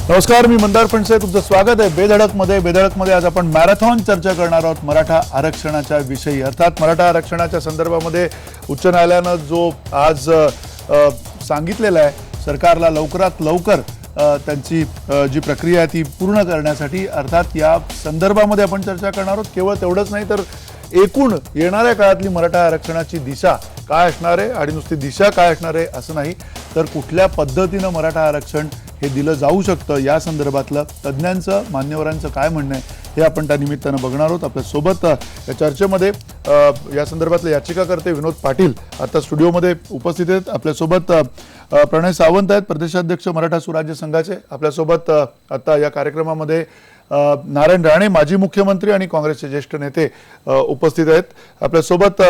नमस्कार, मी मंदार फणसे, तुमचं स्वागत आहे बेधडकमध्ये. आज आपण मॅरेथॉन चर्चा करणार आहोत मराठा आरक्षणाच्या विषयी. अर्थात मराठा आरक्षणाच्या संदर्भामध्ये उच्च न्यायालयानं जो आज सांगितलेलं आहे सरकारला लवकरात लवकर त्यांची जी प्रक्रिया आहे ती पूर्ण करण्यासाठी, अर्थात या संदर्भामध्ये आपण चर्चा करणार आहोत. केवळ तेवढंच नाही तर एकूण येणाऱ्या काळातली मराठा आरक्षणाची दिशा काय असणार आहे, आणि नुसती दिशा काय असणार आहे असं नाही तर कुठल्या पद्धतीनं मराठा आरक्षण हे दिलं जाऊ शकतं या संदर्भातलं तज्ज्ञांचं, मान्यवरांचं काय म्हणणं आहे हे आपण त्या निमित्तानं बघणार आहोत. आपल्यासोबत या चर्चेमध्ये या संदर्भातले याचिकाकर्ते विनोद पाटील आता स्टुडिओमध्ये उपस्थित आहेत. आपल्यासोबत प्रणय सावंत आहेत, प्रदेशाध्यक्ष मराठा सुराज्य संघाचे. आपल्यासोबत आता या कार्यक्रमामध्ये नारायण राणे, माजी मुख्यमंत्री आणि काँग्रेसचे ज्येष्ठ नेते उपस्थित आहेत. आपल्यासोबत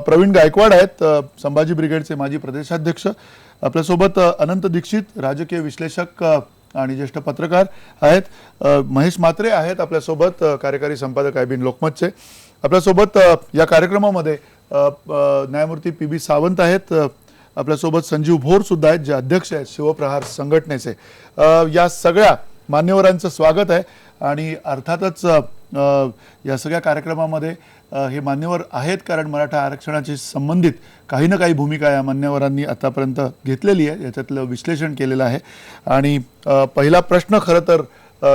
प्रवीण गायकवाड आहेत, संभाजी ब्रिगेडचे माजी प्रदेशाध्यक्ष. आपल्यासोबत अनंत दीक्षित, राजकीय विश्लेषक आणि ज्येष्ठ पत्रकार आहेत. महेश म्हात्रे आहेत आपल्यासोबत, कार्यकारी संपादक आयबीन लोकमतचे. आपल्यासोबत या कार्यक्रमामध्ये न्यायमूर्ती पी.बी. सावंत आहेत. आपल्यासोबत संजीव भोर सुद्धा आहेत, जे अध्यक्ष आहेत शिवप्रहार संघटनेचे. या सगळ्या मान्यवरांचं स्वागत आहे. आणि अर्थातच या सगळ्या कार्यक्रमामध्ये हे मान्यवर आहेत कारण मराठा आरक्षणाशी संबंधित काही ना काही भूमिका या मान्यवरांनी आतापर्यंत घेतलेली आहे, याच्यातलं विश्लेषण केलेलं आहे. आणि पहिला प्रश्न खरं तर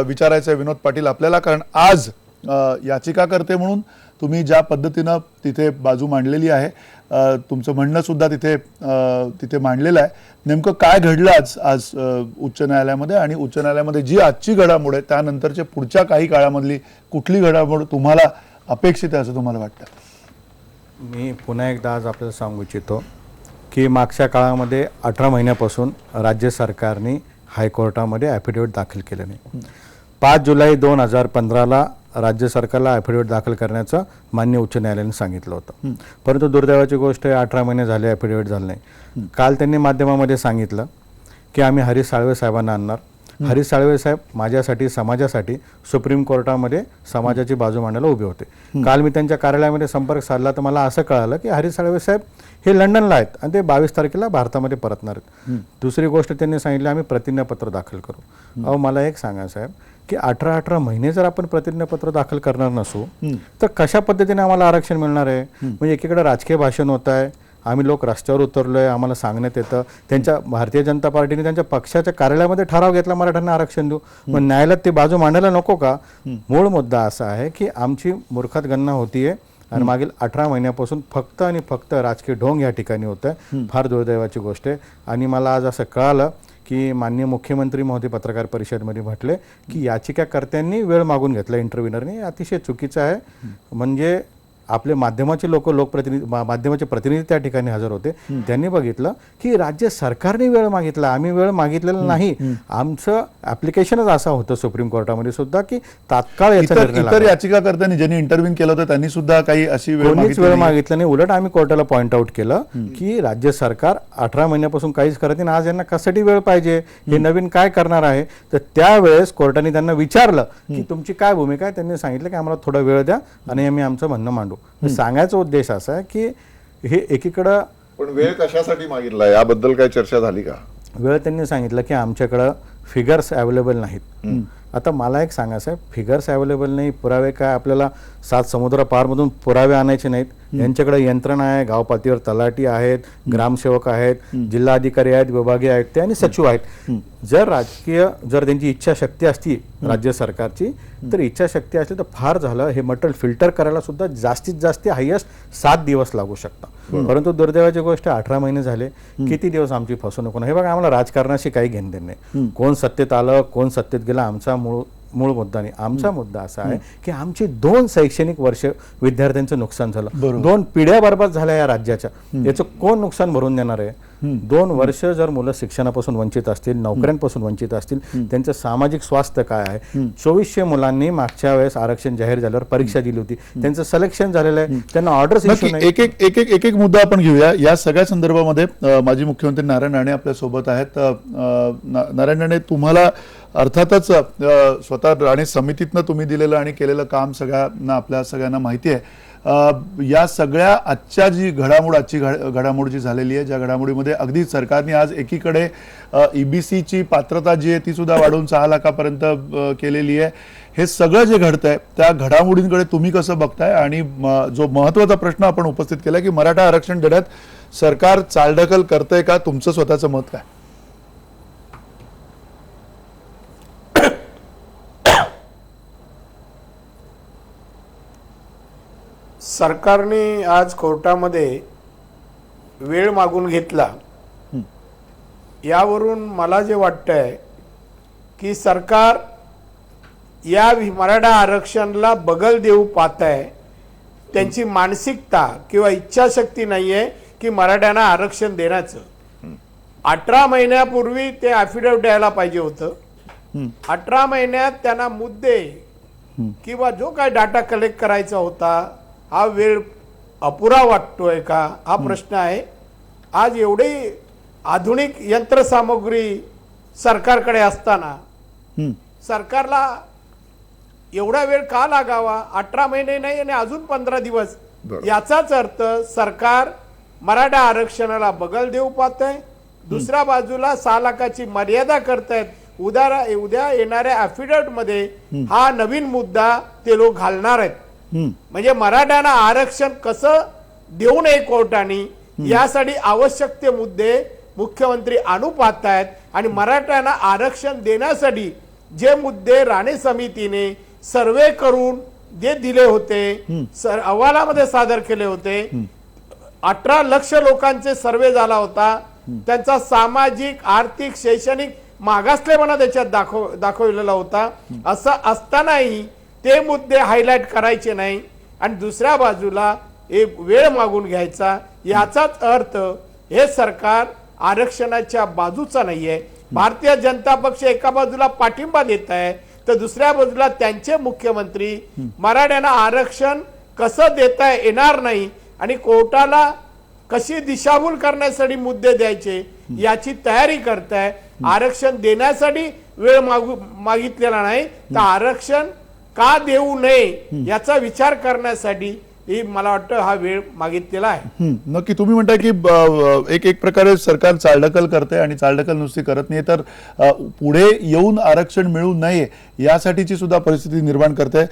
विचारायचा आहे विनोद पाटील आपल्याला, कारण आज याचिकाकर्ते म्हणून तुम्ही ज्या पद्धतीनं तिथे बाजू मांडलेली आहे, तुमचं म्हणणं सुद्धा तिथे मांडलेलं आहे. नेमकं काय घडलं आज उच्च न्यायालयामध्ये, आणि उच्च न्यायालयामध्ये जी आजची घडामोड आहे त्यानंतरच्या पुढच्या काही काळामधली कुठली घडामोड तुम्हाला अपेक्षित आहे असं तुम्हाला वाटतं? मी पुन्हा एकदा आज आपल्याला सांगू इच्छितो की मागच्या काळामध्ये 18 महिन्यापासून राज्य सरकारने हायकोर्टामध्ये ॲफिडेव्हिट दाखल केलं नाही. 5 जुलै 2015ला राज्य सरकारला ॲफिडेव्हिट दाखल करण्याचं मान्य उच्च न्यायालयाने सांगितलं होतं. परंतु दुर्दैवाची गोष्ट आहे 18 महिने झाले ॲफिडेव्हिट झालं नाही. काल त्यांनी माध्यमामध्ये सांगितलं की आम्ही हरीश साळवे साहेबांना आणणार. हरीश साळवे साहेब माझ्यासाठी, समाजासाठी सुप्रीम कोर्टामध्ये समाजाची बाजू मांडायला उभे होते. काल मी त्यांच्या कार्यालयामध्ये संपर्क साधला तर मला असं कळालं की हरीश साळवे साहेब हे लंडनला आहेत आणि ते 22 तारखेला भारतामध्ये परतणार आहेत. दुसरी गोष्ट त्यांनी सांगितली आम्ही प्रतिज्ञापत्र दाखल करू. अहो मला एक सांगा साहेब की 18 महिने जर आपण प्रतिज्ञापत्र दाखल करणार नसू तर कशा पद्धतीने आम्हाला आरक्षण मिळणार आहे? म्हणजे एकीकडे राजकीय भाषण होत आहे, आम्ही लोक रस्त्यावर उतरलोय, आम्हाला सांगण्यात येतं त्यांच्या भारतीय जनता पार्टीने त्यांच्या पक्षाच्या कार्यालयामध्ये ठराव घेतला मराठ्यांना आरक्षण देऊ. मग न्यायालयात ती बाजू मांडायला नको का? मूळ मुद्दा असा आहे की आमची मूर्खत गणना होतीये आणि मागील 18 महिन्यापासून फक्त आणि फक्त राजकीय ढोंग या ठिकाणी होत आहे. फार दुर्दैवाची गोष्ट आहे. आणि मला आज असं कळालं की माननीय मुख्यमंत्री महोदय पत्रकार परिषदेमध्ये म्हटले की याचिकाकर्त्यांनी वेळ मागून घेतला इंटरव्ह्युनरनी, अतिशय चुकीचं आहे. म्हणजे आपले माध्यमाचे माध्यमाचे प्रतिनिधी त्या ठिकाणी हजर होते, त्यांनी बघितलं की राज्य सरकारने वेळ मागितला, आम्ही वेळ मागितलेला नाही. आमचं ऍप्लिकेशनच असं होतं सुप्रीम कोर्टामध्ये सुद्धा की तात्काळ इतर याचिकाकर्त्यांनी ज्यांनी इंटरव्ह्यू केलं होतं त्यांनी सुद्धा काही अशी वेळ मागितलं नाही. उलट आम्ही कोर्टाला पॉइंट आउट केलं की राज्य सरकार 18 महिन्यापासून काहीच करत नाही, आज यांना कशासाठी वेळ पाहिजे, हे नवीन काय करणार आहे. तर त्यावेळेस कोर्टाने त्यांना विचारलं की तुमची काय भूमिका आहे. त्यांनी सांगितलं की आम्हाला थोडा वेळ द्या आणि आम्ही आमचं म्हणणं मांडू. सांगायचा उद्देश असा आहे की हे एकीकडं, पण वेळ कशासाठी मागितला याबद्दल काही चर्चा झाली का? वेळ त्यांनी सांगितलं की आमच्याकडं फिगर्स अवेलेबल नाहीत. आता मला एक सांगा साहेब, फिगर्स अवेलेबल नाही, पुरावे काय आपल्याला 7 समुद्र पारमधून पुरावे आणायचे नाहीत. यांच्याकडे यंत्रणा आहे, गाव पातळीवर तलाठी आहेत, ग्रामसेवक आहेत, जिल्हाधिकारी आहेत, विभागीय आयुक्त आणि सचिव आहेत. जर त्यांची इच्छाशक्ती असती राज्य सरकारची, तर इच्छाशक्ती असली तर फार झालं हे मटेरियल फिल्टर करायला सुद्धा जास्तीत जास्त हायेस्ट 7 दिवस लागू शकतात. परंतु दुर्दैवाची गोष्ट 18 महिने झाले, किती दिवस आमची फसवणूक होणार? हे बघा, आम्हाला राजकारणाशी काही घेणं देणं नाही. कोण सत्तेत आलं, कोण सत्तेत गेला, आमचा मूळ मुद्दा नाही. आमचा मुद्दा असा आहे की आमची 2 शैक्षणिक वर्ष विद्यार्थ्यांचं नुकसान झालं, 2 पिढ्या बरबाद झाल्या या राज्याच्या. याचं कोण नुकसान भरून देणार आहे? 2 वर्ष जर मुलं शिक्षणापासून वंचित असतील, नोकऱ्यांपासून वंचित असतील, त्यांचं सामाजिक स्वास्थ्य काय आहे? 2400 मुलांनी मागच्या वेळेस आरक्षण जाहीर झाल्यावर परीक्षा दिली होती, त्यांचं सिलेक्शन झालेलं आहे, त्यांना ऑर्डर्स इश्यू नाही. एक मुद्दा आपण घेऊया. या सगळ्या संदर्भामध्ये माजी मुख्यमंत्री नारायण राणे आपल्या सोबत आहेत. नारायण राणे, तुम्हाला अर्थातच स्वतः राणे समितीतनं तुम्ही दिलेलं आणि केलेलं काम सगळ्यांना, आपल्या सगळ्यांना माहिती आहे. या सगळ्या आजची घडामोड जी झालेली आहे, ज्या घडामोडीमध्ये अगदी सरकारने आज एकीकडे EBCची पात्रता जी आहे ती सुद्धा वाढवून 6 लाखापर्यंत केलेली आहे. हे सगळं जे घडतंय त्या घडामोडींकडे तुम्ही कसं बघताय आणि जो महत्त्वाचा प्रश्न आपण उपस्थित केला की मराठा आरक्षण देण्यात सरकार चालढकल करतंय का, तुमचं स्वतःचं मत काय? सरकारने आज कोर्टामध्ये वेळ मागून घेतला. यावरून मला जे वाटतंय की सरकार या मराठा आरक्षणाला बगल देऊ पाहत आहे. त्यांची मानसिकता किंवा इच्छाशक्ती नाहीये की मराठ्यांना आरक्षण देण्याचं. 18 महिन्यापूर्वी ते ॲफिडेव्हिट द्यायला पाहिजे होतं. 18 महिन्यात त्यांना मुद्दे किंवा जो काय डाटा कलेक्ट करायचा होता, हा वेळ अपुरा वाटतोय का, हा प्रश्न आहे. आज एवढी आधुनिक यंत्रसामुग्री सरकारकडे असताना सरकारला एवढा वेळ का लागावा? 18 महिने नाही आणि अजून 15 दिवस. याचाच अर्थ सरकार मराठा आरक्षणाला बगल देऊ पाहतंय. दुसऱ्या बाजूला 6 लाखाची मर्यादा करतायत. उद्या येणाऱ्या ॲफिडेव्हिट मध्ये हा नवीन मुद्दा ते लोक घालणार आहेत. म्हणजे मराठ्यांना आरक्षण कसं देऊ नये कोर्टाने, यासाठी आवश्यक ते मुद्दे मुख्यमंत्री आणू पाहतायत. आणि मराठ्यांना आरक्षण देण्यासाठी जे मुद्दे राणे समितीने सर्वे करून जे दिले होते, अहवालामध्ये सादर केले होते, 18 लाख लोकांचे सर्वे झाला होता. त्यांचा सामाजिक, आर्थिक, शैक्षणिक मागासलेपणा त्याच्यात दाखवलेला होता. असं असतानाही ते मुद्दे हायलाइट करायचे नाही आणि दुसऱ्या बाजूला एक वेळ मागून घ्यायचा. याचाच अर्थ हे सरकार आरक्षणाच्या बाजूचा नाहीये. भारतीय जनता पक्ष एका बाजूला पाठिंबा देत आहे तर दुसऱ्या बाजूला त्यांचे मुख्यमंत्री मराठ्यांना आरक्षण कसं देता येणार नाही आणि कोर्टाला कशी दिशाभूल करण्यासाठी मुद्दे द्यायचे याची तयारी करताय. आरक्षण देण्यासाठी वेळ मागितलेला नाही तर आरक्षण का देऊ नये याचा विचार करण्यासाठी मला वाटतं हा वेळ मागितलेला आहे. नक्की तुम्ही म्हणताय की एक प्रकारे सरकार चालढकल करते आणि चालढकल नुसती करत नाही तर पुढे येऊन आरक्षण मिळू नये यासाठीची सुद्धा परिस्थिती निर्माण करते.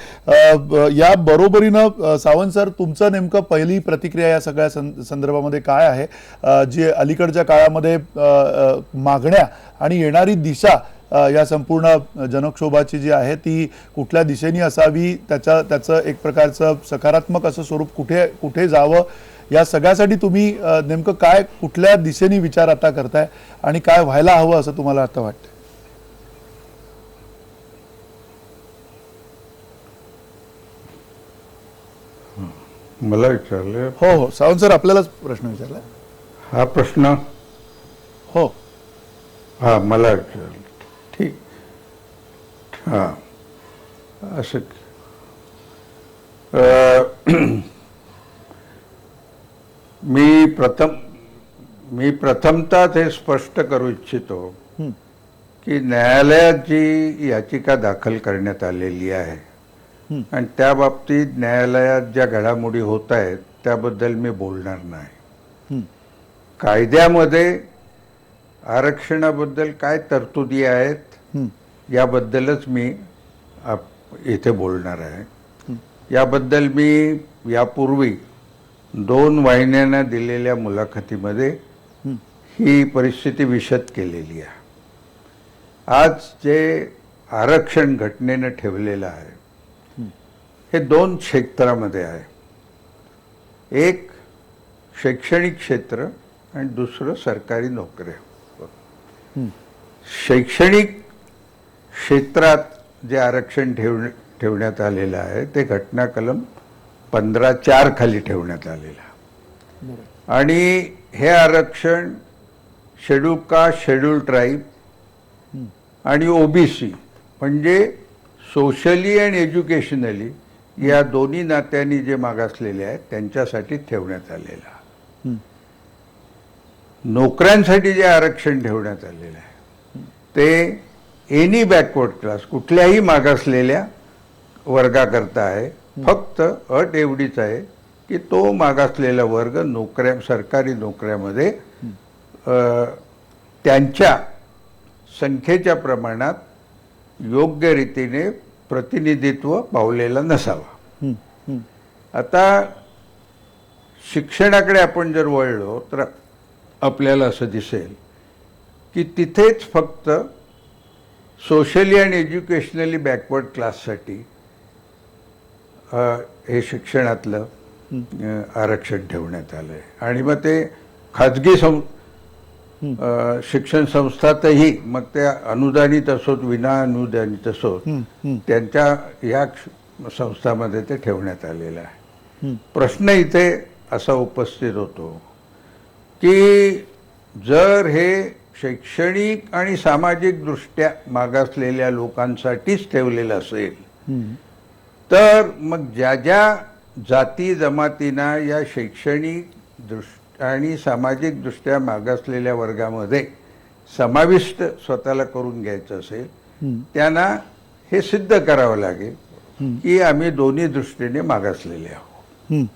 या बरोबरीनं सावंत सर, तुमचं नेमकं पहिली प्रतिक्रिया या सगळ्या संदर्भामध्ये काय आहे? जी अलीकडच्या काळामध्ये मागण्या आणि येणारी दिशा या संपूर्ण जनक्षोभाची जी आहे ती कुठल्या दिशेने असावी, त्याचं एक प्रकारचं सकारात्मक असं स्वरूप कुठे जावं, या सगळ्यासाठी तुम्ही नेमकं काय, कुठल्या दिशेने विचार आता करताय आणि काय व्हायला हवं असं तुम्हाला आता वाटतं? मला विचारले? हो, सावंत सर, आपल्यालाच प्रश्न विचारला. हा प्रश्न? हो, हा, मला विचारला. ठीक. हा, असं मी प्रथमतः हे स्पष्ट करू इच्छितो की न्यायालयात जी याचिका दाखल करण्यात आलेली आहे आणि त्या बाबतीत न्यायालयात ज्या घडामोडी होत आहेत त्याबद्दल मी बोलणार नाही. कायद्यामध्ये आरक्षणाबद्दल काय तरतुदी आहेत याबद्दलच मी इथे बोलणार आहे. याबद्दल मी यापूर्वी 2 वाहिन्यांना दिलेल्या मुलाखतीमध्ये ही परिस्थिती विशद केलेली आहे. आज जे आरक्षण घटनेनं ठेवलेलं आहे हे 2 क्षेत्रामध्ये आहे. एक शैक्षणिक क्षेत्र आणि दुसरं सरकारी नोकऱ्या. शैक्षणिक क्षेत्रात जे आरक्षण ठेवण्यात आलेलं आहे ते घटना कलम 15(4) खाली ठेवण्यात आलेलं आहे. आणि हे आरक्षण शेड्यूल कास्ट, शेड्यूल ट्राईब आणि OBC म्हणजे सोशली आणि एज्युकेशनली या दोन्ही नात्यांनी जे मागासलेले आहेत त्यांच्यासाठी ठेवण्यात आलेलं आहे. नोकऱ्यांसाठी जे आरक्षण ठेवण्यात आलेलं आहे ते एनी बॅकवर्ड क्लास, कुठल्याही मागासलेल्या वर्गाकरता आहे. फक्त अट एवढीच आहे की तो मागासलेला वर्ग सरकारी नोकऱ्यामध्ये त्यांच्या संख्येच्या प्रमाणात योग्य रीतीने प्रतिनिधित्व पावलेला नसावा. आता शिक्षणाकडे आपण जर वळलो तर आपल्याला असं दिसेल की तिथेच फक्त सोशली आणि एज्युकेशनली बॅकवर्ड क्लाससाठी हे शिक्षणातलं आरक्षण ठेवण्यात आलं आहे. आणि मग ते खाजगी शिक्षण संस्थातही, मग ते अनुदानित असोत विना अनुदानित असोत, त्यांच्या ह्या संस्थांमध्ये ते ठेवण्यात आलेलं आहे. प्रश्न इथे असा उपस्थित होतो की जर हे शैक्षणिक आणि सामाजिक दृष्ट्या मागासलेल्या लोकांसाठीच ठेवलेलं असेल तर मग ज्या ज्या जाती जमातींना या शैक्षणिक आणि सामाजिक दृष्ट्या मागासलेल्या वर्गामध्ये समाविष्ट स्वतःला करून घ्यायचं असेल त्यांना हे सिद्ध करावं लागेल की आम्ही दोन्ही दृष्टीने मागासलेले आहोत.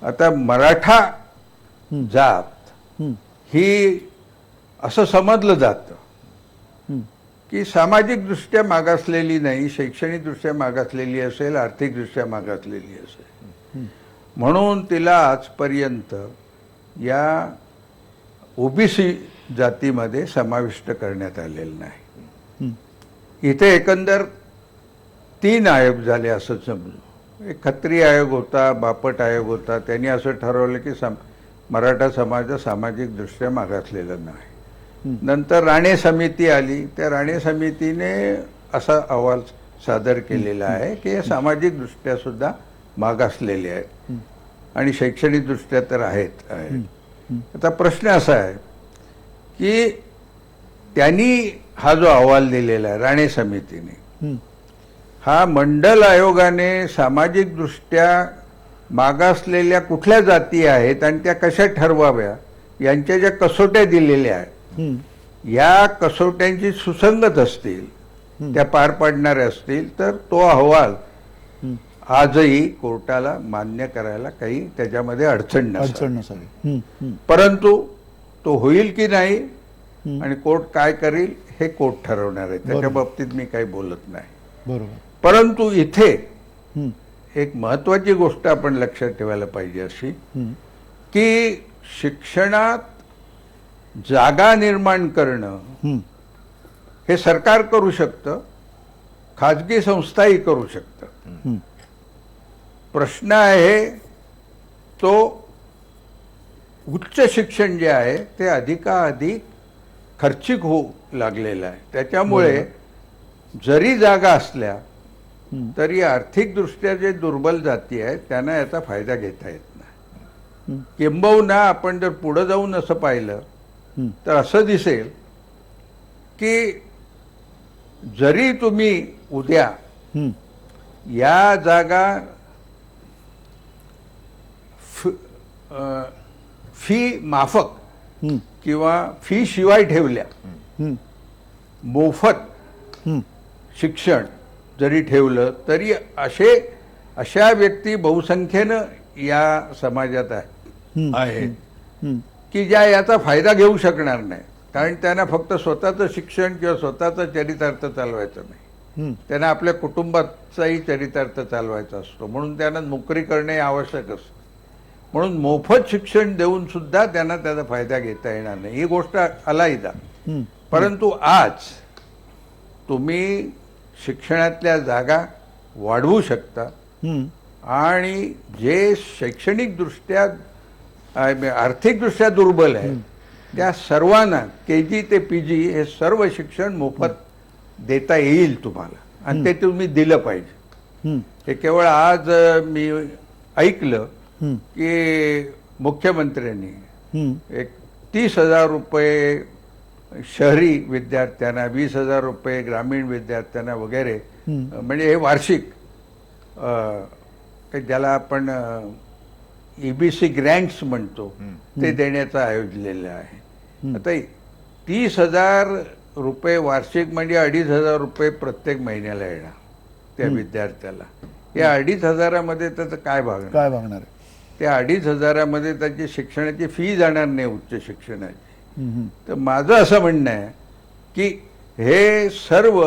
आता मराठा जात ही असं समजलं जातं की सामाजिक दृष्ट्या मागासलेली नाही, शैक्षणिक दृष्ट्या मागासलेली असेल, आर्थिक दृष्ट्या मागासलेली असेल, म्हणून तिला आजपर्यंत या ओबीसी जातीमध्ये समाविष्ट करण्यात आलेलं नाही. इथे एकंदर 3 आयोग झाले असं समजू. एक खत्री आयोग होता, बापट आयोग होता. त्यांनी असं ठरवलं की मराठा समाज सामाजिक दृष्ट्या मागासलेला नाही. नंतर राणे समिती आली. त्या राणे समितीने असा अहवाल सादर केलेला आहे की हे सामाजिक दृष्ट्या सुद्धा मागासलेले आहेत आणि शैक्षणिक दृष्ट्या तर आहेत. आता प्रश्न असा आहे की त्यांनी हा जो अहवाल दिलेला आहे राणे समितीने, हा मंडल आयोगाने सामाजिक दृष्ट्या मागासलेल्या कुठल्या जाती आहेत आणि त्या कशा ठरवाव्या यांच्या ज्या कसोट्या दिलेल्या आहेत, या कसोट्यांची सुसंगत असतील, त्या पार पाडणाऱ्या असतील तर तो अहवाल आजही कोर्टाला मान्य करायला काही त्याच्यामध्ये अडचण नसावी. परंतु तो होईल की नाही आणि कोर्ट काय करेल हे कोर्ट ठरवणार आहे. त्याच्या बाबतीत मी काही बोलत नाही. बरोबर. परंतु इथे एक महत्वाची गोष्ट आपण लक्षात ठेवायला पाहिजे अशी की शिक्षणात जागा निर्माण करणं हे सरकार करू शकतं, खाजगी संस्थाही करू शकतं. प्रश्न आहे तो उच्च शिक्षण जे आहे ते अधिकाधिक खर्चिक होऊ लागलेलं आहे. त्याच्यामुळे जरी जागा असल्या तरी आर्थिकदृष्ट्या जे दुर्बल जाती आहेत त्यांना याचा फायदा घेता येत नाही. किंबहुना आपण जर पुढे जाऊन असं पाहिलं तर असं दिसेल की जरी तुम्ही उद्या या जागा फी माफक किंवा फी शिवाय ठेवल्या, मोफत शिक्षण जरी ठेवलं तरी अशा व्यक्ती बहुसंख्येनं या समाजात आहेत की ज्या याचा फायदा घेऊ शकणार नाही. कारण त्यांना फक्त स्वतःचं शिक्षण किंवा स्वतःचा चरितार्थ चालवायचं नाही, त्यांना आपल्या कुटुंबाचाही चरितार्थ चालवायचा असतो. म्हणून त्यांना नोकरी करणे आवश्यक असतं. म्हणून मोफत शिक्षण देऊन सुद्धा त्यांना त्याचा फायदा घेता येणार नाही. ही गोष्ट अलाहिदा. परंतु आज तुम्ही शिक्षणातल्या जागा वाढवू शकता आणि जे शैक्षणिक दृष्ट्या आर्थिकदृष्ट्या दुर्बल आहे त्या सर्वांना KG ते PG हे सर्व शिक्षण मोफत देता येईल तुम्हाला आणि ते तुम्ही दिलं पाहिजे. हे केवळ आज मी ऐकलं की मुख्यमंत्र्यांनी एक 30,000 रुपये शहरी विद्यार्थ्यांना, 20,000 रुपये ग्रामीण विद्यार्थ्यांना वगैरे, म्हणजे हे वार्षिक ज्याला आपण EBC ग्रँट्स म्हणतो ते देण्याचं आयोजलेलं आहे. आता 30,000 रुपये वार्षिक म्हणजे 2,500 रुपये प्रत्येक महिन्याला येणार त्या विद्यार्थ्याला. या 2,500 त्याचं काय भागणार काय भागणार आहे? त्या 2,500मध्ये त्याची शिक्षणाची फी जाणार नाही उच्च शिक्षणाची. तर माझं असं म्हणणं आहे की हे सर्व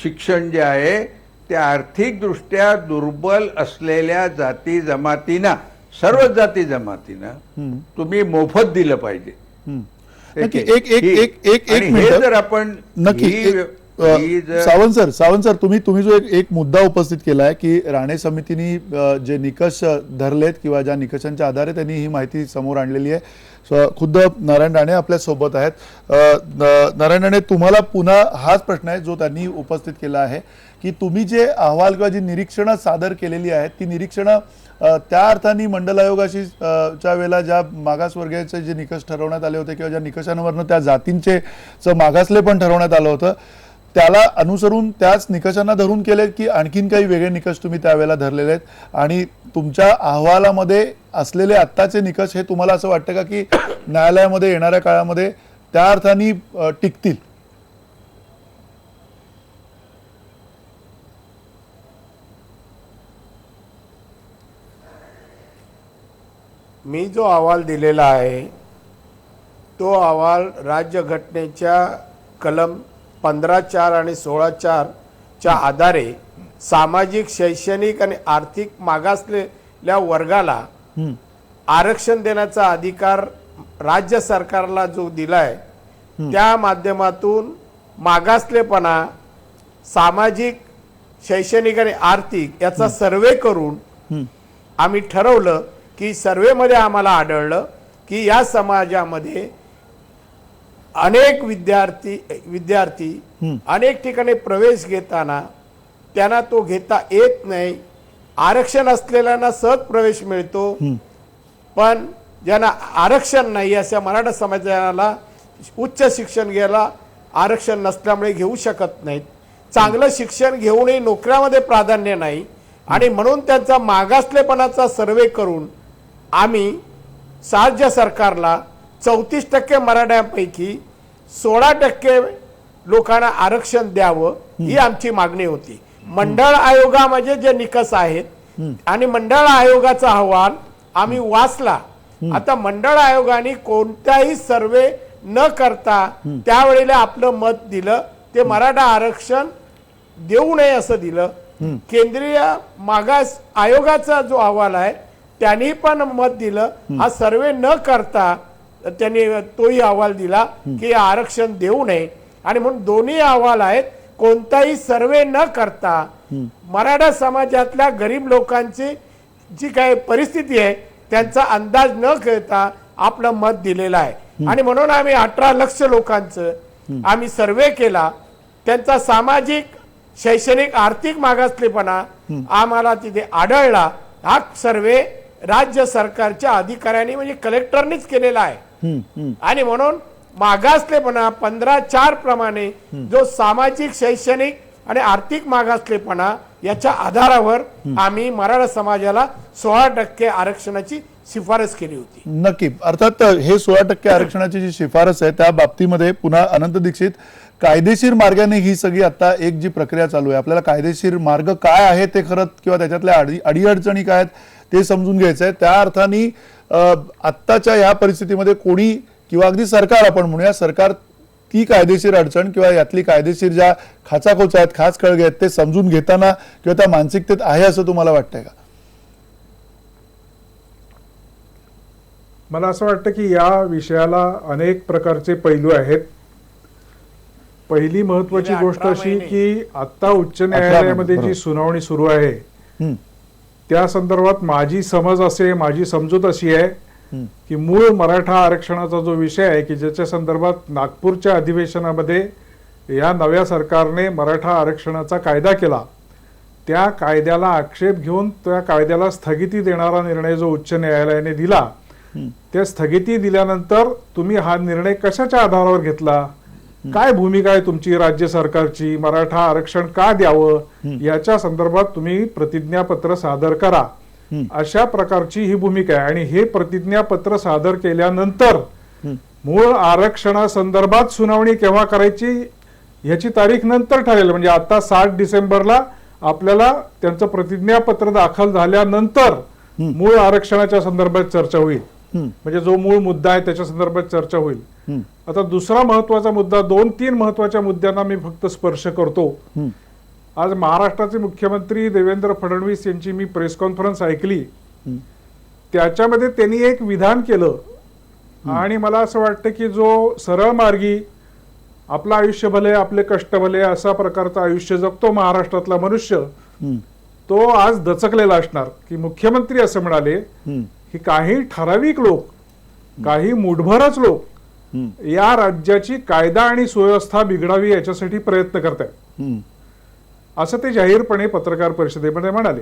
शिक्षण जे आहे ते आर्थिकदृष्ट्या दुर्बल असलेल्या जाती जमातींना, सर्व जाती जमातींना तुम्ही मोफत दिलं पाहिजे. नक्की एक आणि हे मिनिट जर आपण नक्की ही जर सावंत सर तुम्ही जो एक मुद्दा उपस्थित केला आहे की राणे समितीने जे निकष धरलेत किंवा ज्या निकषांच्या आधारे त्यांनी ही माहिती समोर आणलेली आहे. खुद्द नारायण राणे आपल्या सोबत आहेत. नारायण राणे, तुम्हाला पुन्हा हाच प्रश्न आहे जो त्यांनी उपस्थित केला आहे की तुम्ही जे अहवाल किंवा जी निरीक्षणं सादर केलेली आहेत ती निरीक्षणं त्या अर्थाने मंडल आयोगाशी च्या वेळेला ज्या मागासवर्गीयाचे जे निकष ठरवण्यात आले होते किंवा ज्या निकषांवरनं त्या जातींचे मागासले पण ठरवण्यात आलं होतं त्याला अनुसरून त्याच निकषांना धरून केले की आणखीन काही वेगळे निकष तुम्ही त्यावेळेला धरलेले आहेत आणि तुमच्या अहवालामध्ये असलेले आत्ताचे निकष हे तुम्हाला असं वाटतं का की न्यायालयामध्ये येणाऱ्या काळामध्ये त्या अर्थाने टिकतील? मी जो अहवाल दिलेला आहे तो अहवाल राज्यघटनेच्या कलम 15(4) आणि 16(4) च्या आधारे सामाजिक, शैक्षणिक आणि आर्थिक मागासलेल्या वर्गाला आरक्षण देण्याचा अधिकार राज्य सरकारला जो दिलाय त्या माध्यमातून मागासलेपणा, सामाजिक, शैक्षणिक आणि आर्थिक याचा सर्वे करून आम्ही ठरवलं की सर्वेमध्ये आम्हाला आढळलं की या समाजामध्ये अनेक विद्यार्थी अनेक ठिकाणी प्रवेश घेताना त्यांना तो घेता येत नाही. आरक्षण असलेल्यांना सहज प्रवेश मिळतो, पण ज्यांना आरक्षण नाही अशा मराठा समाजाला उच्च शिक्षण घ्यायला आरक्षण नसल्यामुळे घेऊ शकत नाहीत. चांगलं शिक्षण घेऊनही नोकऱ्यामध्ये प्राधान्य नाही आणि म्हणून त्यांचा मागासलेपणाचा सर्वे करून आम्ही राज्य सरकारला 34% मराठ्यांपैकी 16% लोकांना आरक्षण द्यावं ही आमची मागणी होती. मंडळ आयोगामध्ये जे निकष आहेत आणि मंडळ आयोगाचा अहवाल आम्ही वाचला. आता मंडळ आयोगाने कोणताही सर्वे न करता त्यावेळेला आपलं मत दिलं, ते मराठा आरक्षण देऊ नये असं दिलं. केंद्रीय मागास आयोगाचा जो अहवाल आहे त्यांनी पण मत दिलं, हा सर्वे न करता त्यांनी तोही अहवाल दिला की आरक्षण देऊ नये. आणि म्हणून दोन्ही अहवाल आहेत. कोणताही सर्वे न करता मराठा समाजातल्या गरीब लोकांची जी काही परिस्थिती आहे त्यांचा अंदाज न घेता आपलं मत दिलेलं आहे. आणि म्हणून आम्ही 18 लाख लोकांचं आम्ही सर्वे केला. त्यांचा सामाजिक, शैक्षणिक, आर्थिक मागासलेपणा आम्हाला तिथे आढळला. हा सर्वे राज्य सरकारच्या अधिकाऱ्यांनी म्हणजे कलेक्टरनीच केलेला आहे. आणि म्हणून मागासलेपणा 15(4) प्रमाणे जो सामाजिक, शैक्षणिक आणि आर्थिक मागासलेपणा याच्या आधारावर आम्ही मराठा समाजाला 16% आरक्षणाची शिफारस केली होती. नक्की. अर्थात हे 16% आरक्षणाची जी शिफारस आहे त्या बाबतीमध्ये पुन्हा अनंत दीक्षित, कायदेशीर मार्गाने ही सगळी आता एक जी प्रक्रिया चालू आहे, आपल्याला कायदेशीर मार्ग काय आहे ते खरं किंवा त्याच्यातल्या अडीअडचणी काय आहेत ते समजून घ्यायचं आहे. त्या अर्थाने आत्ताच्या या परिस्थितीमध्ये कोणी किंवा अगदी सरकार, आपण म्हणूया सरकार, ती कायदेशीर अडचण किंवा यातली कायदेशीर ज्या खाचाखोचा आहेत, खाच खळगे आहेत ते समजून घेताना किंवा त्या मानसिकतेत आहे असं तुम्हाला वाटतंय का? मला असं वाटतं की या विषयाला अनेक प्रकारचे पैलू आहेत. पहिली महत्वाची गोष्ट अशी की आता उच्च न्यायालयामध्ये जी सुनावणी सुरू आहे त्या संदर्भात माझी समजूत अशी आहे की मूळ मराठा आरक्षणाचा जो विषय आहे की ज्याच्या संदर्भात नागपूरच्या अधिवेशनामध्ये या नव्या सरकारने मराठा आरक्षणाचा कायदा केला, त्या कायद्याला आक्षेप घेऊन त्या कायद्याला स्थगिती देणारा निर्णय जो उच्च न्यायालयाने दिला, त्या स्थगिती दिल्यानंतर तुम्ही हा निर्णय कशाच्या आधारावर घेतला, काय भूमिका आहे तुमची राज्य सरकारची, मराठा आरक्षण का द्यावं याच्या संदर्भात तुम्ही प्रतिज्ञापत्र सादर करा, अशा प्रकारची ही भूमिका आहे. आणि हे प्रतिज्ञापत्र सादर केल्यानंतर मूळ आरक्षणासंदर्भात सुनावणी केव्हा करायची याची तारीख नंतर ठरेल. म्हणजे आता 7 डिसेंबरला आपल्याला त्यांचं प्रतिज्ञापत्र दाखल झाल्यानंतर मूळ आरक्षणाच्या संदर्भात चर्चा होईल, म्हणजे जो मूळ मुद्दा आहे त्याच्या संदर्भात चर्चा होईल. आता दुसरा महत्वाचा मुद्दा, 2-3 महत्वाच्या मुद्द्यांना मी फक्त स्पर्श करतो. आज महाराष्ट्राचे मुख्यमंत्री देवेंद्र फडणवीस यांची मी प्रेस कॉन्फरन्स ऐकली. त्याच्यामध्ये त्यांनी एक विधान केलं आणि मला असं वाटतं की जो सरळ मार्गी आपलं आयुष्य भले आपले कष्ट भले असा प्रकारचं आयुष्य जगतो महाराष्ट्रातला मनुष्य, तो आज दचकलेला असणार. की मुख्यमंत्री असं म्हणाले की काही ठराविक लोक, काही मुठभरच लोक या राज्याची कायदा आणि सुव्यवस्था बिघडावी याच्यासाठी प्रयत्न करतायत, असं ते जाहीरपणे पत्रकार परिषदेमध्ये म्हणाले.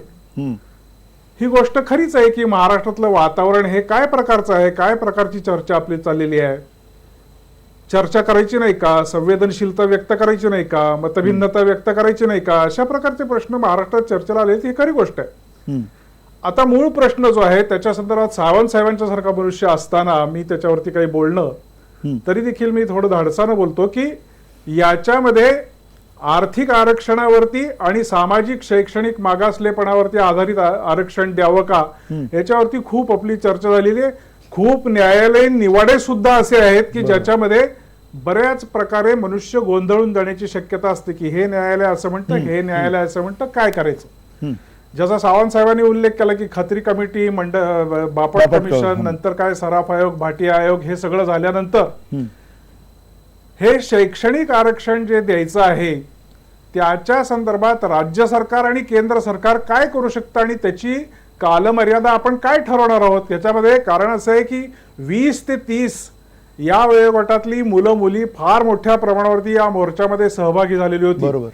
ही गोष्ट खरीच आहे की महाराष्ट्रातलं वातावरण हे काय प्रकारचं आहे, काय प्रकारची चर्चा आपली चाललेली आहे. चर्चा करायची नाही का, संवेदनशीलता व्यक्त करायची नाही का, मतभिन्नता व्यक्त करायची नाही का, अशा प्रकारचे प्रश्न महाराष्ट्रात चर्चेला आले, ही खरी गोष्ट आहे. आता मूळ प्रश्न जो आहे त्याच्या संदर्भात सावंत साहेबांच्या सारखा मनुष्य असताना मी त्याच्यावरती काही बोलणं तरी देखील मी थोडं धाडसानं बोलतो की याच्यामध्ये आर्थिक आरक्षणावरती आणि सामाजिक शैक्षणिक मागासलेपणावरती आधारित आरक्षण द्यावं का याच्यावरती खूप आपली चर्चा झालेली आहे. खूप न्यायालयीन निवाडे सुद्धा असे आहेत की ज्याच्यामध्ये बऱ्याच प्रकारे मनुष्य गोंधळून जाण्याची शक्यता असते की हे न्यायालय असं म्हणतं, हे न्यायालय असं म्हणतं, काय करायचं. जसा सावंत साहेबांनी उल्लेख केला की खत्री कमिटी, बापट कमिशन, नंतर काय सराफ आयोग, भाटिया आयोग, हे सगळं झाल्यानंतर हे शैक्षणिक आरक्षण जे द्यायचं आहे त्याच्या संदर्भात राज्य सरकार आणि केंद्र सरकार काय करू शकतं आणि त्याची कालमर्यादा आपण काय ठरवणार आहोत त्याच्यामध्ये. कारण असं आहे की 20 ते 30 या वयोगटातली मुलं मुली फार मोठ्या प्रमाणावरती या मोर्चामध्ये सहभागी झालेली होती. बरोबर.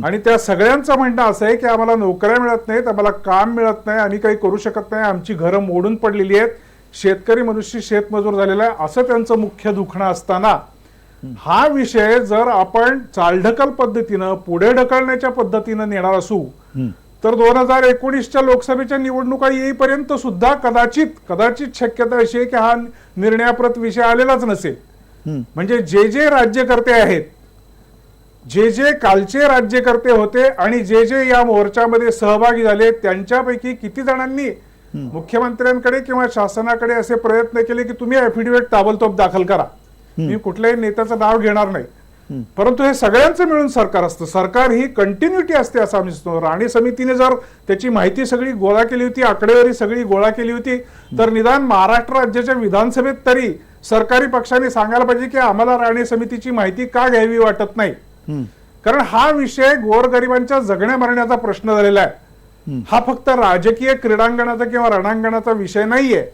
आणि त्या सगळ्यांचं म्हणणं असं आहे की आम्हाला नोकऱ्या मिळत नाहीत, आम्हाला काम मिळत नाही, आम्ही काही करू शकत नाही, आमची घरं मोडून पडलेली आहेत, शेतकरी मनुष्य शेतमजूर झालेला आहे, असं त्यांचं मुख्य दुखणं असताना हा विषय जर आपण चालढकल पद्धतीनं पुढे ढकलण्याच्या पद्धतीनं नेणार असू तर 2019च्या लोकसभेच्या निवडणुका येईपर्यंत सुद्धा कदाचित शक्यता अशी आहे की हा निर्णयाप्रत विषय आलेलाच नसेल. म्हणजे जे राज्यकर्ते आहेत, जे कालचे राज्यकर्ते होते आणि जे या मोर्चामध्ये सहभागी झाले त्यांच्यापैकी किती जणांनी मुख्यमंत्र्यांकडे किंवा शासनाकडे असे प्रयत्न केले की तुम्ही ॲफिडेव्हिट ताबडतोब दाखल करा. मी कुठल्याही नेत्याचं नाव घेणार नाही, परंतु हे सगळ्यांचं मिळून सरकार असतं. सरकार ही कंटिन्युटी असते असं आम्ही समजतो. राणे समितीने जर त्याची माहिती सगळी गोळा केली होती, आकडेवारी सगळी गोळा केली होती, तर निदान महाराष्ट्र राज्याच्या विधानसभेत तरी सरकारी पक्षाने सांगायला पाहिजे की आम्हाला राणे समितीची माहिती का घ्यावी वाटत नाही. कारण हा विषय गोरगरिबांच्या जगण्या मरण्याचा प्रश्न झालेला आहे. हा फक्त राजकीय क्रीडांगणाचा किंवा रणांगणाचा विषय नाहीये.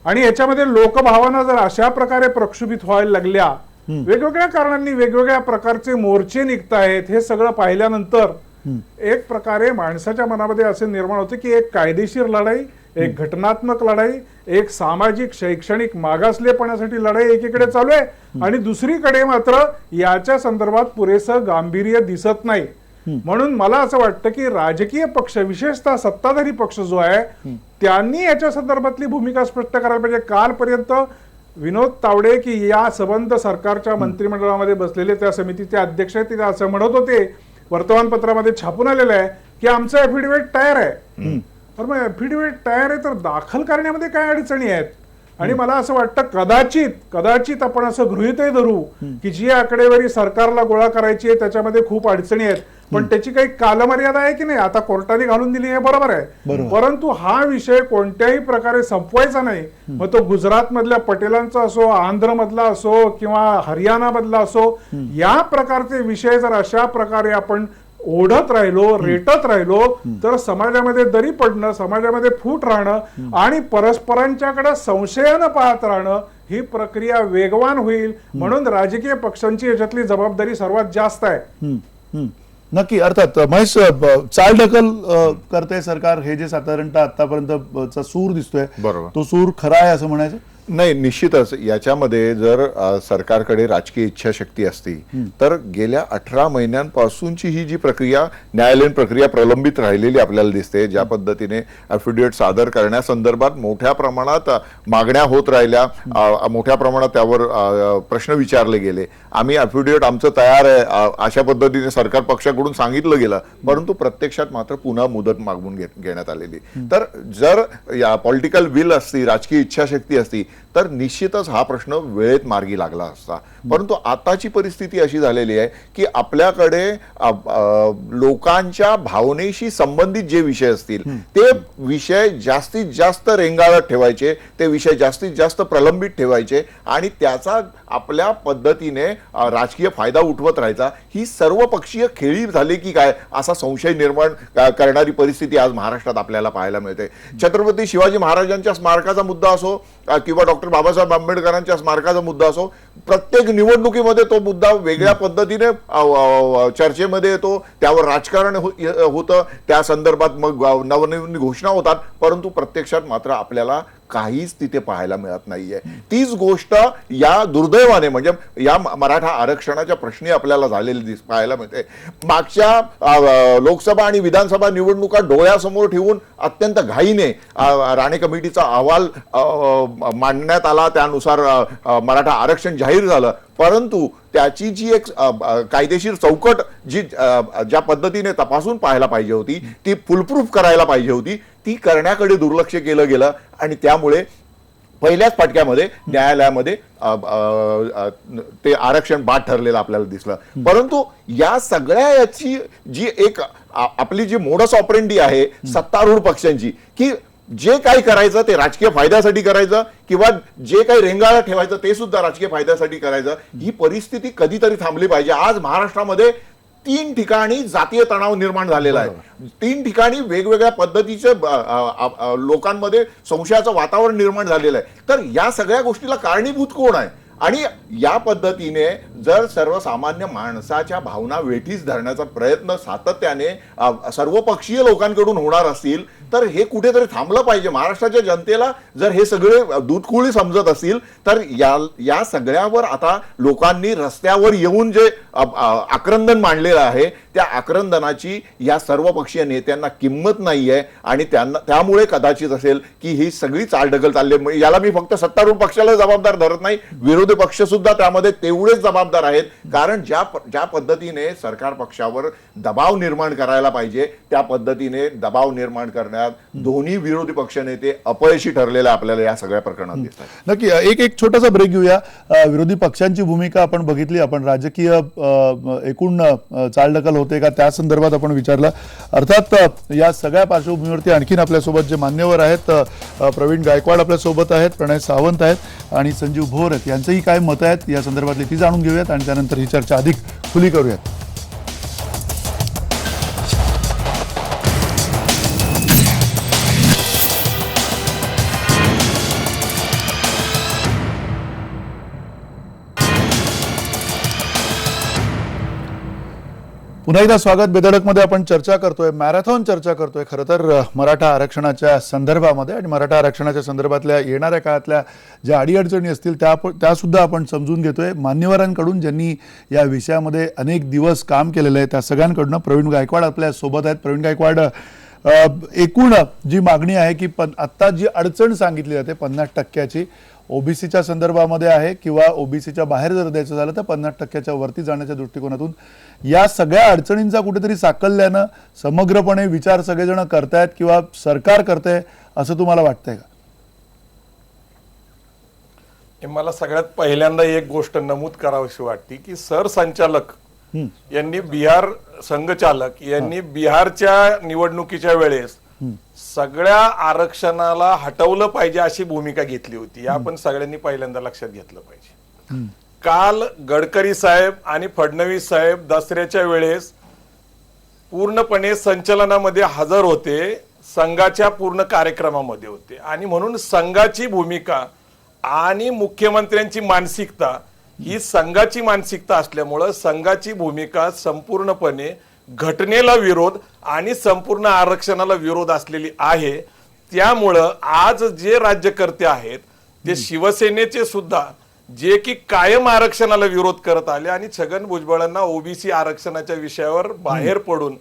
आणि याच्यामध्ये लोकभावना जर अशा प्रकारे प्रक्षुभित व्हायला लागल्या, वेगवेगळ्या कारणांनी वेगवेगळ्या प्रकारचे मोर्चे निघतायत, हे सगळं पाहिल्यानंतर एक प्रकारे माणसाच्या मनामध्ये असे निर्माण होते की एक कायदेशीर लढाई, एक घटनात्मक लढाई, एक सामाजिक शैक्षणिक मागासलेपणासाठी लढाई एकीकडे चालू आहे आणि दुसरीकडे मात्र याच्या संदर्भात पुरेसं गांभीर्य दिसत नाही. म्हणून मला असं वाटतं की राजकीय पक्ष, विशेषतः सत्ताधारी पक्ष जो आहे, त्यांनी याच्या संदर्भातली भूमिका स्पष्ट करायला पाहिजे. कालपर्यंत विनोद तावडे की या संबंध सरकारच्या मंत्रिमंडळामध्ये बसलेले त्या समितीचे अध्यक्ष आहेत, ते असं म्हणत होते, वर्तमानपत्रामध्ये छापून आलेलं आहे की आमचं ॲफिडेव्हिट तयार आहे. तर मग ॲफिडेव्हिट तयार आहे तर दाखल करण्यामध्ये काय अडचणी आहेत. आणि मला असं वाटतं कदाचित आपण असं गृहीतही धरू की जी आकडेवारी सरकारला गोळा करायची आहे त्याच्यामध्ये खूप अडचणी आहेत, पण त्याची काही कालमर्यादा आहे की नाही. आता कोर्टाने घालून दिली हे बरोबर आहे, परंतु हा विषय कोणत्याही प्रकारे संपवायचा नाही. मग तो गुजरात मधल्या पटेलांचा असो, आंध्र मधला असो किंवा हरियाणा मधला असो, या प्रकारचे विषय जर अशा प्रकारे आपण ओढत राहिलो, रेटत राहिलो तर समाजामध्ये दरी पडणं, समाजामध्ये फूट राहणं आणि परस्परांच्याकडे संशयानं पाहत राहणं ही प्रक्रिया वेगवान होईल. म्हणून राजकीय पक्षांची याच्यातली जबाबदारी सर्वात जास्त आहे. नक्की. अर्थात महेश, चालढकल करते सरकार, हे जे साधारणतः आतापर्यंतचा सूर दिसतोय बरोबर, तो सूर खरा आहे असं म्हणायचं? नाही, निश्चितच याच्यामध्ये जर सरकारकडे राजकीय इच्छाशक्ती असती तर गेल्या 18 महिन्यांपासूनची ही जी प्रक्रिया, न्यायालयीन प्रक्रिया प्रलंबित राहिलेली आपल्याला दिसते. ज्या पद्धतीने अफिडेविट सादर करण्यासंदर्भात मोठ्या प्रमाणात मागण्या होत राहिल्या, मोठ्या प्रमाणात त्यावर प्रश्न विचारले गेले. आम्ही अफिडेविट आमचं तयार आहे अशा पद्धतीने सरकार पक्षाकडून सांगितलं गेलं, परंतु प्रत्यक्षात मात्र पुन्हा मुदत मागवून घेण्यात आलेली. तर जर या पॉलिटिकल विल असती, राजकीय इच्छाशक्ती असती तर निश्चितच हा प्रश्न वेळेत मार्गी लागला असता. परंतु आताची परिस्थिती अशी झालेली आहे की आपल्याकडे लोकांच्या भावनेशी संबंधित जे विषय असतील ते विषय जास्तीत जास्त रेंगाळत ठेवायचे, ते विषय जास्तीत जास्त प्रलंबित ठेवायचे आणि त्याचा आपल्या पद्धतीने राजकीय फायदा उठवत राहायचा. ही सर्वपक्षीय खेळी झाली की काय असा संशय निर्माण करणारी परिस्थिती आज महाराष्ट्रात आपल्याला पाहायला मिळते. छत्रपती शिवाजी महाराजांच्या स्मारकाचा मुद्दा असो किंवा डॉक्टर बाबासाहेब आंबेडकरांच्या स्मारकाचा मुद्दा असो, प्रत्येक निवडणुकीमध्ये तो मुद्दा वेगळ्या पद्धतीने चर्चेमध्ये येतो, त्यावर राजकारण होतं, त्या संदर्भात मग नवनवीन घोषणा होतात, परंतु प्रत्यक्षात मात्र आपल्याला काहीच तिथे पाहायला मिळत नाहीये. तीच गोष्ट या दुर्दैवाने म्हणजे या मराठा आरक्षणाच्या प्रश्नी आपल्याला झालेली पाहायला मिळते. मागच्या लोकसभा आणि विधानसभा निवडणुका डोळ्यासमोर ठेवून अत्यंत घाईने राणे कमिटीचा अहवाल मांडण्यात आला, त्यानुसार मराठा आरक्षण जाहीर झालं, परंतु त्याची जी एक कायदेशीर चौकट जी ज्या पद्धतीने तपासून पाहायला पाहिजे होती, ती फुलप्रूफ करायला पाहिजे होती, ती करण्याकडे दुर्लक्ष केलं गेलं आणि त्यामुळे पहिल्याच फटक्यामध्ये न्यायालयामध्ये ते आरक्षण बाद ठरलेलं आपल्याला दिसलं. परंतु या सगळ्या याची जी एक आपली जी मोडस ऑपरेंडी आहे सत्तारूढ पक्षांची, की जे काही करायचं ते राजकीय फायद्यासाठी करायचं किंवा जे काही रेंगाळा ठेवायचं ते सुद्धा राजकीय फायद्यासाठी करायचं, ही परिस्थिती कधीतरी थांबली पाहिजे. आज महाराष्ट्रामध्ये 3 ठिकाणी जातीय तणाव निर्माण झालेला आहे. 3 ठिकाणी वेगवेगळ्या पद्धतीचे लोकांमध्ये संशयाचं वातावरण निर्माण झालेलं आहे. तर या सगळ्या गोष्टीला कारणीभूत कोण आहे? आणि या पद्धतीने जर सर्वसामान्य माणसाच्या भावना वेठीस धरण्याचा प्रयत्न सातत्याने सर्वपक्षीय लोकांकडून होणार असतील तर हे कुठेतरी थांबलं पाहिजे. महाराष्ट्राच्या जनतेला जर हे सगळे दूधकुळी समजत असतील तर या सगळ्यावर आता लोकांनी रस्त्यावर येऊन जे आक्रंदन मांडलेलं आहे त्या आक्रंदनाची या सर्वपक्षीय नेत्यांना किंमत नाहीये आणि त्यामुळे कदाचित असेल की ही सगळी चालढकल चालली. याला मी फक्त सत्तारूढ पक्षाला जबाबदार धरत नाही, विरोधी पक्ष सुद्धा त्यामध्ये तेवढेच जबाबदार आहेत. कारण ज्या पद्धतीने सरकार पक्षावर दबाव निर्माण करायला पाहिजे त्या पद्धतीने दबाव निर्माण करण्यात दोन्ही विरोधी पक्षनेते अपयशी ठरलेले आपल्याला या सगळ्या प्रकरणात दिसतात. नक्की एक छोटासा ब्रेक घेऊया. विरोधी पक्षांची भूमिका आपण बघितली, आपण राजकीय एकूण चालढकल होते का त्या संदर्भात आपण विचारलं. अर्थात या सगळ्या पार्श्वभूमीवरती आणखीन आपल्यासोबत जे मान्यवर आहेत, प्रवीण गायकवाड आपल्यासोबत आहेत, प्रणय सावंत आहेत आणि संजीव भोर आहेत, यांचंही काय मत आहेत या संदर्भातली ती जाणून घेऊयात आणि त्यानंतर ही चर्चा अधिक खुली करूयात. पुन्हा एकदा स्वागत. बेधडकमध्ये आपण चर्चा करतोय, मॅरेथॉन चर्चा करतोय खरं तर मराठा आरक्षणाच्या संदर्भामध्ये आणि मराठा आरक्षणाच्या संदर्भातल्या येणाऱ्या काळातल्या ज्या अडीअडचणी असतील त्या सुद्धा आपण समजून घेतोय मान्यवरांकडून, ज्यांनी या विषयामध्ये अनेक दिवस काम केलेलं आहे त्या सगळ्यांकडून. प्रवीण गायकवाड आपल्या सोबत आहेत. प्रवीण गायकवाड, एकूण जी मागणी आहे की आत्ता जी अडचण सांगितली जाते 50% ओबीसीच्या संदर्भामध्ये आहे किंवा ओबीसीच्या बाहेर जर द्यायचं झालं तर 50% वरती जाण्याच्या दृष्टिकोनातून या सगळ्या अडचणींचा कुठेतरी साकल्यानं समग्रपणे विचार सगळेजण करतायत किंवा सरकार करतंय असं तुम्हाला वाटतंय का? मला सगळ्यात पहिल्यांदा एक गोष्ट नमूद करावीशी वाटते की सरसंचालक यांनी बिहार संघचालक यांनी बिहारच्या निवडणुकीच्या वेळेस सगळ्या आरक्षणाला हटवलं पाहिजे अशी भूमिका घेतली होती. या आपण सगळ्यांनी पहिल्यांदा लक्षात घेतलं पाहिजे. काल गडकरी साहेब आणि फडणवीस साहेब दसऱ्याच्या वेळेस पूर्णपणे संचलनामध्ये हजर होते, संघाच्या पूर्ण कार्यक्रमामध्ये होते आणि म्हणून संघाची भूमिका आणि मुख्यमंत्र्यांची मानसिकता ही संघाची मानसिकता असल्यामुळं संघाची भूमिका संपूर्णपणे घटनेला विरोध आणि संपूर्ण आरक्षणाला विरोध असलेली आहे. त्यामुळं आज जे राज्यकर्ते आहेत ते शिवसेनेचे सुद्धा जे की कायम आरक्षणाला विरोध करत आले आणि छगन भुजबळांना ओबीसी आरक्षणाच्या विषयावर बाहेर पडून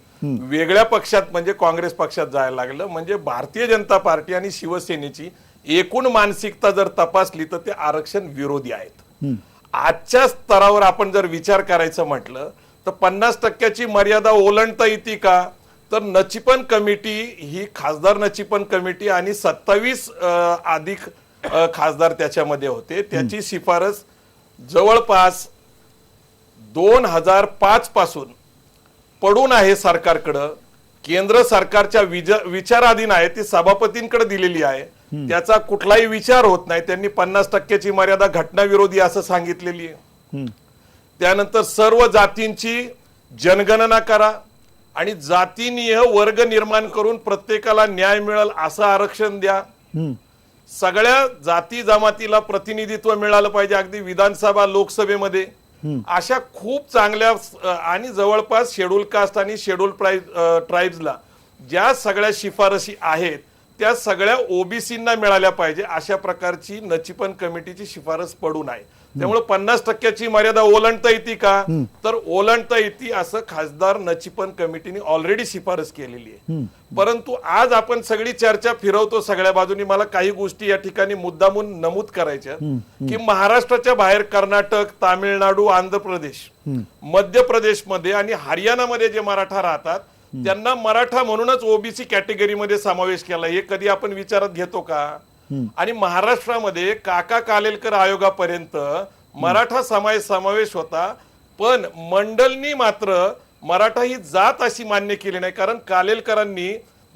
वेगळ्या पक्षात म्हणजे काँग्रेस पक्षात जायला लागलं. म्हणजे भारतीय जनता पार्टी आणि शिवसेनेची एकूण मानसिकता जर तपासली तर ते आरक्षण विरोधी आहेत. आजच्या स्तरावर आपण जर विचार करायचं म्हटलं तर 50% मर्यादा ओलांडता येते का, तर नचिपन कमिटी ही खासदार नचिपन कमिटी आणि 27 अधिक खासदार त्याच्यामध्ये होते. त्याची शिफारस जवळपास 2005 पासून पडून आहे सरकारकडं, केंद्र सरकारच्या विचाराधीन आहे, ती सभापतींकडे दिलेली आहे. त्याचा कुठलाही विचार होत नाही. त्यांनी 50%ची मर्यादा घटनाविरोधी असं सांगितलेली आहे. त्यानंतर सर्व जातींची जनगणना करा आणि जातीनीय वर्ग निर्माण करून प्रत्येकाला न्याय मिळेल असं आरक्षण द्या. सगळ्या जाती जमातीला प्रतिनिधित्व मिळालं पाहिजे, अगदी विधानसभा लोकसभेमध्ये. अशा खूप चांगल्या आणि जवळपास शेड्यूल कास्ट आणि शेड्यूल ट्राईब्सला ज्या सगळ्या शिफारशी आहेत त्या सगळ्या ओबीसींना मिळाल्या पाहिजे अशा प्रकारची नचिपन कमिटीची शिफारस पडून आहे. त्यामुळे 50%ची मर्यादा ओलांडता येते का, तर ओलांडता येते असं खासदार नचिपन कमिटीने ऑलरेडी शिफारस केलेली आहे. परंतु आज आपण सगळी चर्चा फिरवतो सगळ्या बाजूनी. मला काही गोष्टी या ठिकाणी मुद्दामून नमूद करायच्या की महाराष्ट्राच्या बाहेर कर्नाटक, तामिळनाडू, आंध्र प्रदेश, मध्य प्रदेशमध्ये आणि हरियाणामध्ये जे मराठा राहतात त्यांना मराठा म्हणूनच ओबीसी कॅटेगरीमध्ये समावेश केला. हे कधी आपण विचारात घेतो का? आणि महाराष्ट्रामध्ये काका कालेलकर आयोगापर्यंत मराठा समावेश होता, पण मंडलनी मात्र मराठा ही जात अशी मान्य केली नाही. कारण कालेलकरांनी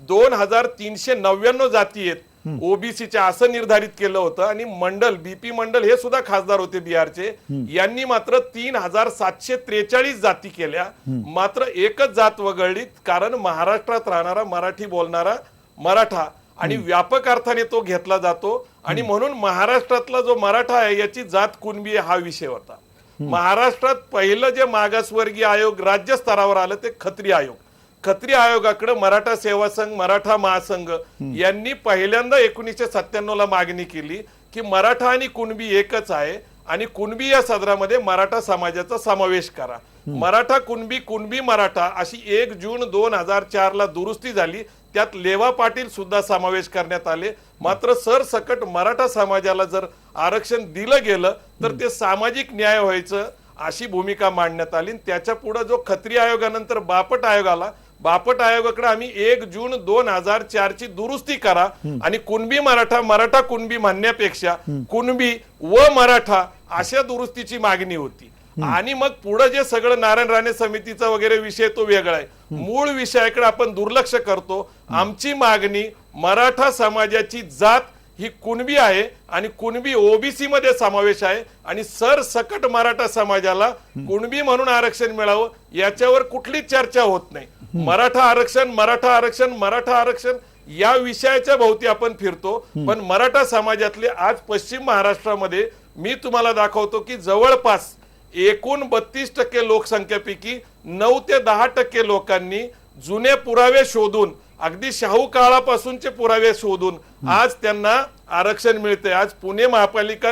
2399 जाती आहेत ओबीसीच्या असं निर्धारित केलं होतं आणि मंडल, बीपी मंडल हे सुद्धा खासदार होते बिहारचे, यांनी मात्र 3743 जाती केल्या. मात्र एकच जात वगळली, कारण महाराष्ट्रात राहणारा मराठी बोलणारा मराठा आणि व्यापक अर्थाने तो घेतला जातो आणि म्हणून महाराष्ट्रातला जो मराठा आहे याची जात कुणबी हा विषय होता. महाराष्ट्रात पहिलं जे मागासवर्गीय आयोग राज्य स्तरावर आलं ते खत्री आयोग. खत्री आयोगाकडे मराठा सेवा संघ, मराठा महासंघ यांनी पहिल्यांदा 1997 ला मागणी केली की मराठा आणि कुणबी एकच आहे आणि कुणबी या सदरामध्ये मराठा समाजाचा समावेश करा. मराठा कुणबी, कुणबी मराठा अशी 1 जून 2004 ला दुरुस्ती झाली. त्यात लेवा पाटील सुद्धा समावेश करण्यात आले. मात्र सरसकट मराठा समाजाला जर आरक्षण दिलं गेलं तर ते सामाजिक न्याय व्हायचं अशी भूमिका मांडण्यात आली. त्याच्या पुढे जो खत्री आयोगानंतर बापट आयोग आला, बापट आयोगाकडे आम्ही 1 जून 2004 ची दुरुस्ती करा आणि कुणबी मराठा, मराठा कुणबी म्हणण्यापेक्षा कुणबी व मराठा अशा दुरुस्तीची मागणी होती. आणि मग पुढे जे सगळं नारायण राणे समितीचा वगैरे विषय तो वेगळा आहे. मूळ विषयाकडे आपण दुर्लक्ष करतो. आमची मागणी मराठा समाजाची जात ही कुणबी आहे आणि कुणबी ओबीसी मध्ये समावेश आहे आणि सरसकट मराठा समाजाला कुणबी म्हणून आरक्षण मिळावं याच्यावर कुठलीच चर्चा होत नाही. मराठा आरक्षण, मराठा आरक्षण, मराठा आरक्षण या विषयाच्या भोवती आपण फिरतो. पण मराठा समाजातले आज पश्चिम महाराष्ट्रामध्ये मी तुम्हाला दाखवतो की जवळपास एकूण 32% लोकसंख्येपैकी 9 ते 10% लोकांनी जुने पुरावे शोधून, अगदी शाहू काळापासूनचे पुरावे शोधून आज त्यांना आरक्षण मिळते. आज पुणे महापालिका,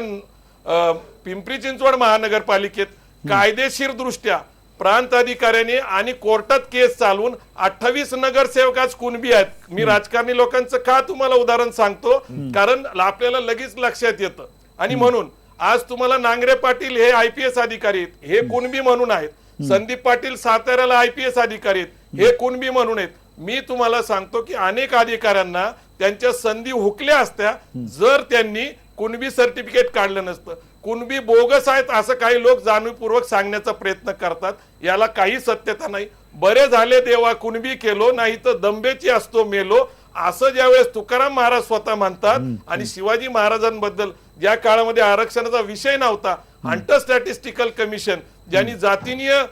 पिंपरी चिंचवड महानगरपालिकेत कायदेशीर दृष्ट्या प्रांत अधिकाऱ्यांनी आणि कोर्टात केस चालवून 28 नगरसेवक आज कुणबी आहेत. मी राजकारणी लोकांचं का तुम्हाला उदाहरण सांगतो, कारण आपल्याला लगेच लक्षात येतं. आणि म्हणून आज तुम्हाला नांगरे पाटील हे IPS अधिकारी आहेत, हे कुणबी म्हणून आहेत. संदीप पाटील साताऱ्याला IPS अधिकारी आहेत, हे कुणबी म्हणून आहेत. मी तुम्हाला सांगतो की अनेक अधिकाऱ्यांना त्यांच्या संधी हुकल्या असत्या जर त्यांनी कुणबी सर्टिफिकेट काढलं नसतं. कुणबी बोगस आहेत असं काही लोक जाणीवपूर्वक सांगण्याचा प्रयत्न करतात, याला काही सत्यता नाही. बरे झाले देवा कुणबी केलो, नाही तर दंबेची असतो मेलो असं ज्यावेळेस तुकाराम महाराज स्वतः म्हणतात. आणि शिवाजी महाराजांबद्दल ज्या काळामध्ये आरक्षणाचा विषय नव्हता, हंटर स्टॅटिस्टिकल कमिशन ज्यांनी जातीनीय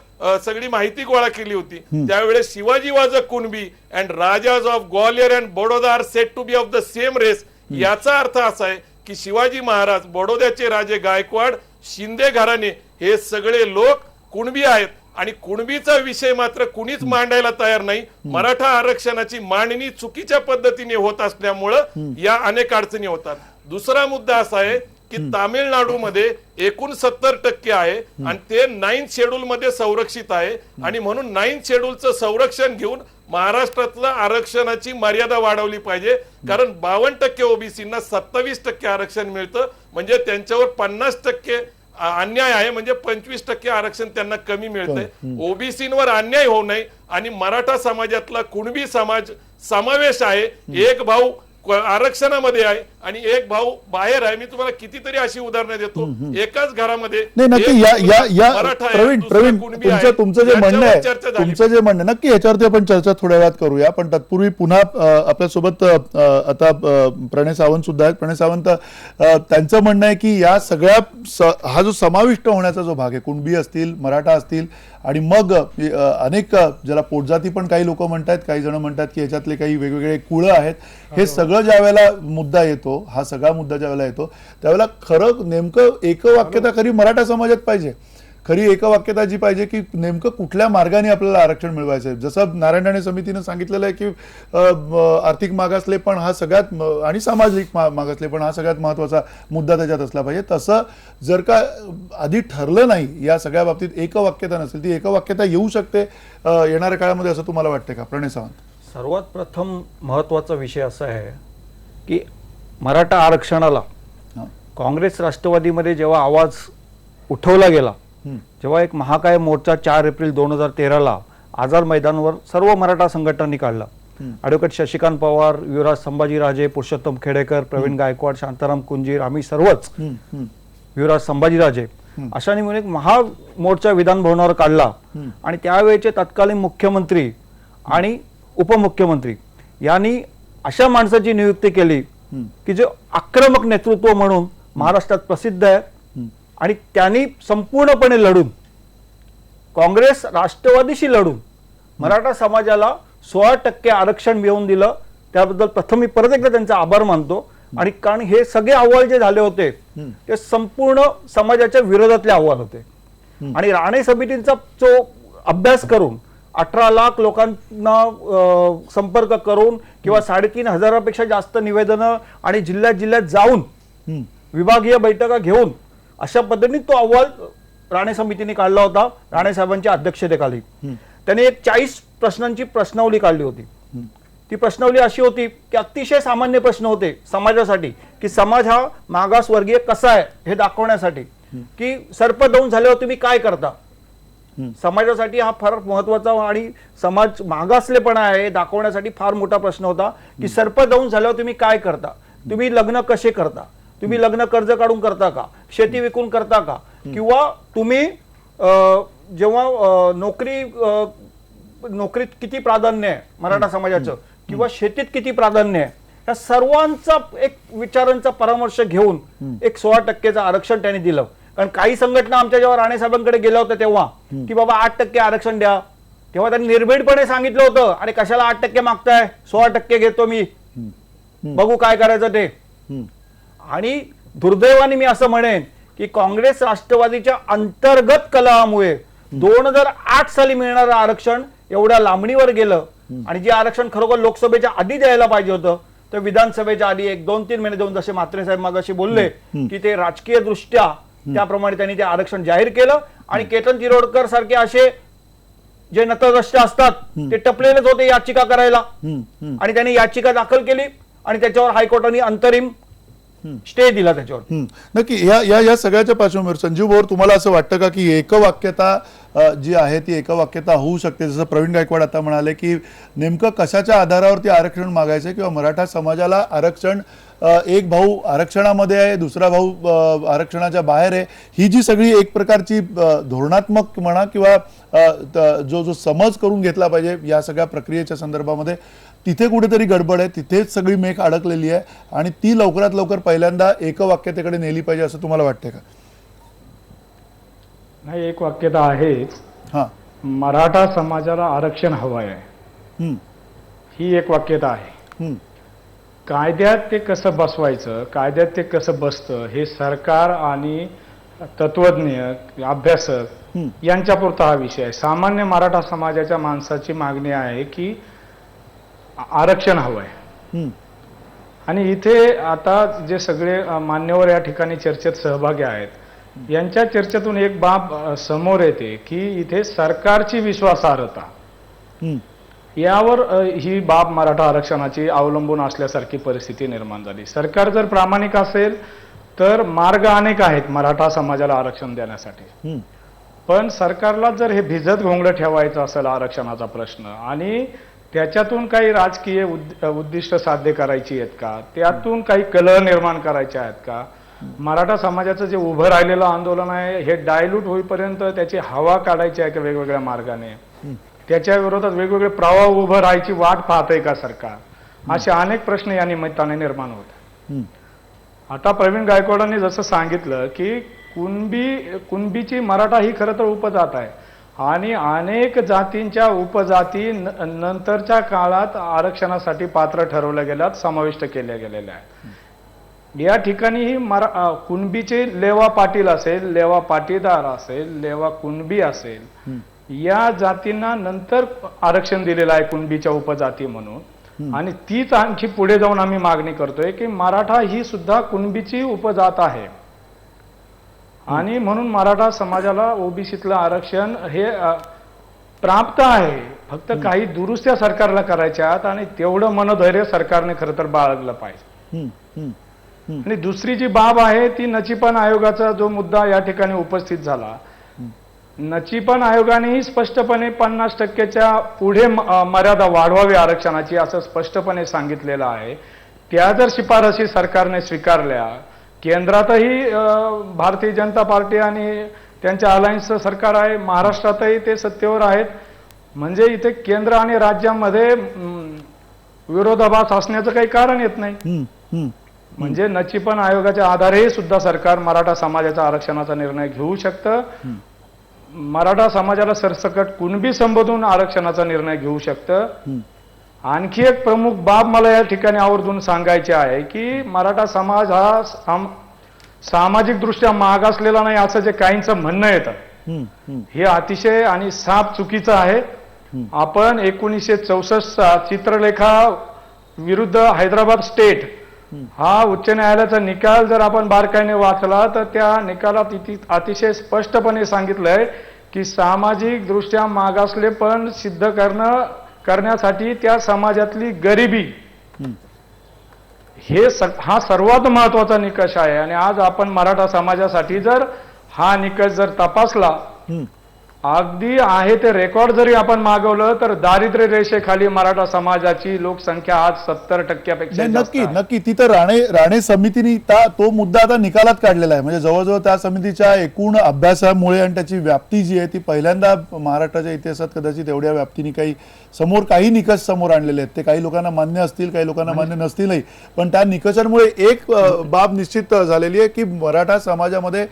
सगळी माहिती गोळा केली होती, त्यावेळेस Shivaji was a Kunbi and rajas of Gwalior and Baroda are said to be of the same race. याचा अर्थ असा आहे की शिवाजी महाराज, बडोद्याचे राजे गायकवाड, शिंदे घराणे हे सगळे लोक कुणबी आहेत आणि कुणबीचा विषय मात्र कुणीच मांडायला तयार नाही. मराठा आरक्षणाची मांडणी चुकीच्या पद्धतीने होत असल्यामुळं या अनेक अडचणी होतात. दुसरा मुद्दा असा आहे की तामिळनाडूमध्ये एकूण 70% आहे आणि ते 9th शेड्यूल मध्ये संरक्षित आहे आणि म्हणून 9th शेड्यूलचं संरक्षण घेऊन महाराष्ट्रातलं आरक्षणाची मर्यादा वाढवली पाहिजे. कारण 52% ओबीसींना 27% आरक्षण मिळतं, म्हणजे त्यांच्यावर 50% अन्याय आहे, म्हणजे 25% आरक्षण त्यांना कमी मिळतंय. ओबीसींवर अन्याय होऊ नये आणि मराठा समाजातला कुणबी समाज समावेश आहे. एक भाऊ आरक्षणामध्ये आहे आणि एक भाऊ बाहेर आहे. मी तुम्हाला कितीतरी अशी उदाहरणं देतो. एकाच घरामध्ये नाही नक्की एक या मराठा आहे, प्रवीण दुसरा प्रवीण कुणबी आहे. तुमचं जे म्हणणं याच्यावर आहे चर्चा झाली तुमचं जे म्हणणं नक्की याच्यावरती आपण चर्चा थोड्या वेळात करूया. पण तत्पूर्वी पुन्हा आपल्यासोबत आता प्रणय सावंत सुद्धा आहेत. प्रणय सावंत, त्यांचं म्हणणं आहे की या सगळ्या हा जो समाविष्ट होण्याचा जो भाग आहे, कुणबी असतील, मराठा असतील आणि मग अनेक ज्याला पोटजाती पण काही लोक म्हणतात, काही जण म्हणतात की याच्यातले काही वेगवेगळे कुळं आहेत. हे सगळं ज्या वेळेला मुद्दा येतो, हा सगळा मुद्दा ज्या वेळेला येतो त्यावेळेला खरं नेमकं एकवाक्यता खरी मराठा समाजात पाहिजे. खरी एकवाक्यता जी पाहिजे की नेमकं कुठल्या मार्गाने आपल्याला आरक्षण मिळवायचं आहे. जसं नारायण राणे समितीनं सांगितलेलं आहे की आर्थिक मागासले पण हा सगळ्यात आणि सामाजिक मागासले पण हा सगळ्यात महत्त्वाचा मुद्दा त्याच्यात असला पाहिजे. तसं जर का आधी ठरलं नाही, या सगळ्या बाबतीत एकवाक्यता नसेल, ती एकवाक्यता येऊ शकते येणाऱ्या काळामध्ये, असं तुम्हाला वाटतं का प्रणय सावंत? सर्वात प्रथम महत्त्वाचा विषय असा आहे की मराठा आरक्षणाला काँग्रेस राष्ट्रवादीमध्ये जेव्हा आवाज उठवला गेला, जेव्हा एक महाकाय मोर्चा 4 एप्रिल 2013ला आझाद मैदानावर सर्व मराठा संघटनांनी काढला, ॲडव्होकेट शशिकांत पवार, युवराज संभाजीराजे, पुरुषोत्तम खेडेकर, प्रवीण गायकवाड, शांताराम कुंजीर, आम्ही सर्वच, युवराज संभाजीराजे, अशाने मिळून एक महामोर्चा विधान भवनावर काढला आणि त्यावेळेचे तत्कालीन मुख्यमंत्री आणि उपमुख्यमंत्री यांनी अशा माणसाची नियुक्ती केली की जे आक्रमक नेतृत्व म्हणून महाराष्ट्रात प्रसिद्ध आहे आणि त्यांनी संपूर्णपणे लढून, काँग्रेस राष्ट्रवादीशी लढून मराठा समाजाला 16% आरक्षण मिळवून दिलं. त्याबद्दल प्रथम मी परत एकदा त्यांचा आभार मानतो. आणि कारण हे सगळे अहवाल जे झाले होते ते संपूर्ण समाजाच्या विरोधातले अहवाल होते आणि राणे समितींचा जो अभ्यास करून 18 लाख लोकांना संपर्क करून किंवा 3,500पेक्षा जास्त निवेदनं आणि जिल्ह्यात जाऊन विभागीय बैठका घेऊन अशा पद्धतीने तो अहवाल राणे समितीने काढला होता. राणे साहेबांच्या अध्यक्षतेखाली त्याने एक 40 प्रश्नांची प्रश्नावली काढली होती. ती प्रश्नावली अशी होती की अतिशय सामान्य प्रश्न होते समाजासाठी, की समाज हा मागासवर्गीय कसा आहे हे दाखवण्यासाठी, की सर्पदंश झाल्यावर तुम्ही काय करता. समाजासाठी हा फार महत्वाचा आणि समाज मागासलेपणा आहे दाखवण्यासाठी फार मोठा प्रश्न होता की सर्पदंश झाल्यावर तुम्ही काय करता, तुम्ही लग्न कसे करता, तुम्ही लग्न कर्ज काढून करता का, शेती विकून करता का, किंवा तुम्ही जेव्हा नोकरीत किती प्राधान्य आहे मराठा समाजाचं किंवा शेतीत किती प्राधान्य आहे, या सर्वांचा एक विचारांचा परामर्श घेऊन एक 16%चं आरक्षण त्यांनी दिलं. कारण काही संघटना आमच्या जेव्हा राणे साहेबांकडे गेल्या होत्या तेव्हा की बाबा 8% आरक्षण द्या, तेव्हा त्यांनी निर्भीडपणे सांगितलं होतं अरे कशाला 8% मागताय, 16% घेतो मी, बघू काय करायचं ते. आणि दुर्दैवाने मी असं म्हणेन की काँग्रेस राष्ट्रवादीच्या अंतर्गत कलहामुळे 2008 साली मिळणारं आरक्षण एवढ्या लांबणीवर गेलं आणि जे आरक्षण खरोखर लोकसभेच्या आधी द्यायला पाहिजे होतं तर विधानसभेच्या आधी 1-2-3 महिने देऊन, जसे म्हात्रे साहेब मागाशी बोलले की ते राजकीय दृष्ट्या त्याप्रमाणे त्यांनी ते आरक्षण जाहीर केलं आणि केतन तिरोडकर सारखे असे जे नतद्रष्ट असतात ते टपलेलेच होते याचिका करायला आणि त्यांनी याचिका दाखल केली आणि त्याच्यावर हायकोर्टाने अंतरिम स्टे दिला त्याच्यावर. नक्की या सगळ्याच्या पार्श्वभूमीवर संजीव भोर, तुम्हाला असं वाटतं का की एकवाक्यता जी आहे ती एकवाक्यता होऊ शकते? जसं प्रवीण गायकवाड आता म्हणाले की नेमकं कशाच्या आधारावरती आरक्षण मागायचं किंवा मराठा समाजाला आरक्षण, एक भाऊ आरक्षणामध्ये आहे, दुसरा भाऊ आरक्षणाच्या बाहेर आहे, ही जी सगळी एक प्रकारची धोरणात्मक म्हणा किंवा जो समज करून घेतला पाहिजे या सगळ्या प्रक्रियेच्या संदर्भामध्ये, तिथे कुठेतरी गडबड आहे, तिथेच सगळी मेख अडकलेली आहे आणि ती लवकरात लवकर पहिल्यांदा एकवाक्यतेकडे नेली पाहिजे असं तुम्हाला वाटतंय का? नाही, एक वाक्यता आहेच. हां, मराठा समाजाला आरक्षण हवं आहे, ही एक वाक्यता आहे. कायद्यात ते कसं बसवायचं, कायद्यात ते कसं बसतं हे सरकार आणि तत्वज्ञ, अभ्यासक यांच्यापुरता हा विषय आहे. सामान्य मराठा समाजाच्या माणसाची मागणी आहे की आरक्षण हवं आहे. आणि इथे आता जे सगळे मान्यवर या ठिकाणी चर्चेत सहभागी आहेत यांच्या चर्चेतून एक बाब समोर येते की इथे सरकारची विश्वासार्हता यावर ही बाब मराठा आरक्षणाची अवलंबून असल्यासारखी परिस्थिती निर्माण झाली. सरकार जर प्रामाणिक असेल तर मार्ग अनेक आहेत मराठा समाजाला आरक्षण देण्यासाठी, पण सरकारला जर हे भिजत घोंगडं ठेवायचं असेल आरक्षणाचा प्रश्न आणि त्याच्यातून काही राजकीय उद्दिष्ट साध्य करायची आहेत का, त्यातून काही कलह निर्माण करायचे आहेत का, मराठा समाजाचं जे उभं राहिलेलं आंदोलन आहे हे डायल्यूट होईपर्यंत त्याची हवा काढायची आहे का वेगवेगळ्या मार्गाने, त्याच्या विरोधात वेगवेगळे प्रवाह उभं राहायची वाट पाहतंय का सरकार, असे अनेक प्रश्न या निमित्ताने निर्माण होत. आता प्रवीण गायकवाडांनी जसं सांगितलं की कुणबीची मराठा ही खरं तर उपजात आहे आणि अनेक जातींच्या उपजाती नंतरच्या काळात आरक्षणासाठी पात्र ठरवल्या गेल्यात, समाविष्ट केल्या गेलेल्या आहेत. या ठिकाणी ही कुणबीचे लेवा पाटील असेल, लेवा पाटीदार असेल, लेवा कुणबी असेल, या जातींना नंतर आरक्षण दिलेलं आहे कुणबीच्या उपजाती म्हणून. आणि तीच आणखी पुढे जाऊन आम्ही मागणी करतोय की मराठा ही सुद्धा कुणबीची उपजात आहे आणि म्हणून मराठा समाजाला ओबीसीतलं आरक्षण हे प्राप्त आहे. फक्त काही दुरुस्त्या सरकारला करायच्या आहेत आणि तेवढं मनधैर्य सरकारने खरं तर बाळगलं पाहिजे. आणि दुसरी जी बाब आहे ती नचिपन आयोगाचा जो मुद्दा या ठिकाणी उपस्थित झाला, नचिपन आयोगानेही स्पष्टपणे 50%च्या पुढे मर्यादा वाढवावी आरक्षणाची असं स्पष्टपणे सांगितलेलं आहे. त्या जर शिफारसी सरकारने स्वीकारल्या, केंद्रातही भारतीय जनता पार्टी आणि त्यांच्या अलायन्सचं सरकार आहे, महाराष्ट्रातही ते सत्तेवर आहेत, म्हणजे इथे केंद्र आणि राज्यामध्ये विरोधाभास असण्याचं काही कारण येत नाही. म्हणजे नचिपन आयोगाच्या आधारे सुद्धा सरकार मराठा समाजाच्या आरक्षणाचा निर्णय घेऊ शकतं, मराठा समाजाला सरसकट कुणबी संबोधून आरक्षणाचा निर्णय घेऊ शकतं. आणखी एक प्रमुख बाब मला या ठिकाणी आवर्जून सांगायची आहे की मराठा समाज हा सामाजिक दृष्ट्या मागासलेला नाही असं जे काहींचं म्हणणं येतं हे अतिशय आणि साफ चुकीचं आहे. आपण 1964चा चित्रलेखा विरुद्ध हैदराबाद स्टेट हा उच्च न्यायालयाचा निकाल जर आपण बारकाईने वाचला तर त्या निकालात अतिशय स्पष्टपणे सांगितलंय की सामाजिक दृष्ट्या मागासलेपण सिद्ध करण्यासाठी त्या समाजातली गरिबी हा सर्वात महत्वाचा निकष आहे. आणि आज आपण मराठा समाजासाठी जर हा निकष जर तपासला, अगदी आहे ते रेकॉर्ड जरी आपण मागवलं तर दारिद्र्य रेषेखाली मराठा समाजाची लोकसंख्या आज 70%पेक्षा नक्की नक्की. तिथं राणे समितीने तो मुद्दा आता निकालात काढलेला आहे. म्हणजे जवळजवळ त्या समितीच्या एकूण अभ्यासामुळे आणि त्याची व्याप्ती जी आहे ती पहिल्यांदा महाराष्ट्राच्या इतिहासात कदाचित एवढ्या व्याप्तीने काही निकष समोर आणलेले आहेत. ते काही लोकांना मान्य असतील, काही लोकांना मान्य नसतीलही, पण त्या निकषांमुळे एक बाब निश्चित झालेली आहे की मराठा समाजामध्ये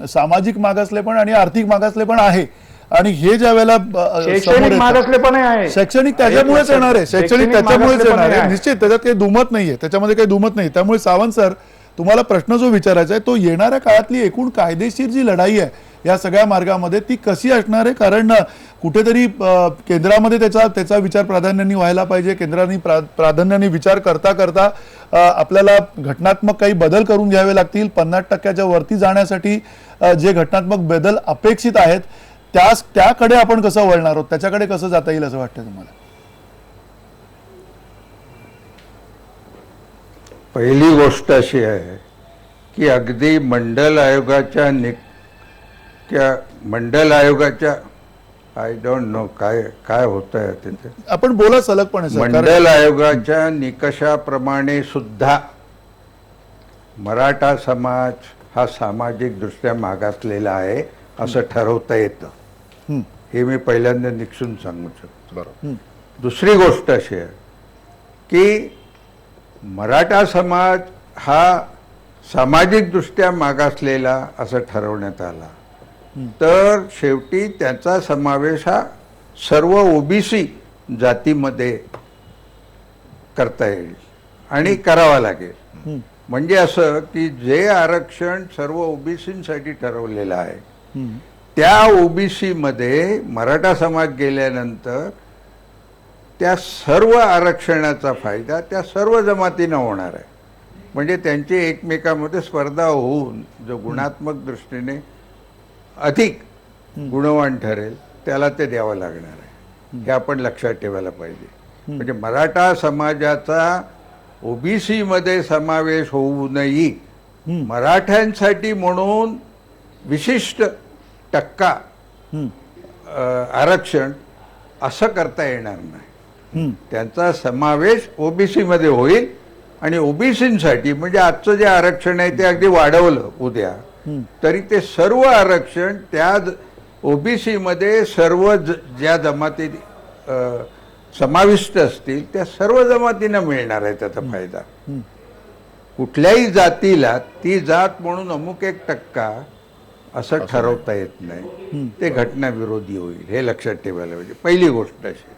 सामाजिक मागासलेपण आणि आर्थिक मागासलेपण आहे. आणि हे ज्या वेळेला शैक्षणिक त्याच्यामुळेच येणार आहे, शैक्षणिक त्याच्यामुळेच येणार आहे निश्चित, त्याच्यात काही दुमत नाहीये, त्याच्यामध्ये काही दुमत नाही. त्यामुळे सावंत सर, तुम्हाला प्रश्न जो विचारायचा आहे तो येणाऱ्या काळातली एकूण कायदेशीर जी लढाई आहे या सगळ्या मार्गामध्ये ती कशी असणार आहे? कारण कुठेतरी केंद्रामध्ये त्याचा विचार प्राधान्याने व्हायला पाहिजे. केंद्राने प्राधान्याने विचार करता करता आपल्याला घटनात्मक काही बदल करून घ्यावे लागतील. 50%च्या वरती जाण्यासाठी जे घटनात्मक बदल अपेक्षित आहेत त्याकडे आपण कसं वळणार आहोत, त्याच्याकडे कसं जाता येईल असं वाटतं तुम्हाला? पहिली गोष्ट अशी आहे की अगदी मंडल आयोगाच्या आय डोंट नो काय होत आहे तिथे, आपण बोला सलगपणे. मंडल आयोगाच्या निकषाप्रमाणे सुद्धा मराठा समाज हा सामाजिक दृष्ट्या मागासलेला आहे असं ठरवता येतं. हे मी पहिल्यांदा निक्षून सांगू शकतो. दुसरी गोष्ट अशी आहे की मराठा समाज हा सामाजिक दृष्ट्या मागासलेला असं ठरवण्यात आला तर शेवटी त्याचा समावेश हा सर्व ओबीसी जातीमध्ये करता येईल आणि करावा लागेल. म्हणजे असं की जे आरक्षण सर्व ओबीसींसाठी ठरवलेलं आहे त्या ओबीसी मध्ये मराठा समाज गेल्यानंतर त्या सर्व आरक्षणाचा फायदा त्या सर्व जमातींना होणार आहे. म्हणजे त्यांची एकमेकांमध्ये स्पर्धा होऊन जो गुणात्मक दृष्टीने अधिक गुणवान ठरेल त्याला ते द्यावं लागणार आहे. हे आपण लक्षात ठेवायला पाहिजे. म्हणजे मराठा समाजाचा ओबीसी मध्ये समावेश होऊ नये मराठ्यांसाठी म्हणून विशिष्ट टक्का आरक्षण असं करता येणार नाही. त्यांचा समावेश ओबीसी मध्ये होईल आणि ओबीसीसाठी म्हणजे आजचं जे आरक्षण आहे ते अगदी वाढवलं उद्या तरी ते सर्व आरक्षण त्या ओबीसी मध्ये सर्व ज्या जमाती समाविष्ट असतील त्या सर्व जमातींना मिळणार आहे त्याचा फायदा. कुठल्याही जातीला ती जात म्हणून अमुक एक टक्का असं ठरवता येत नाही. ते घटनाविरोधी होईल हे लक्षात ठेवायला पाहिजे. पहिली गोष्ट अशी.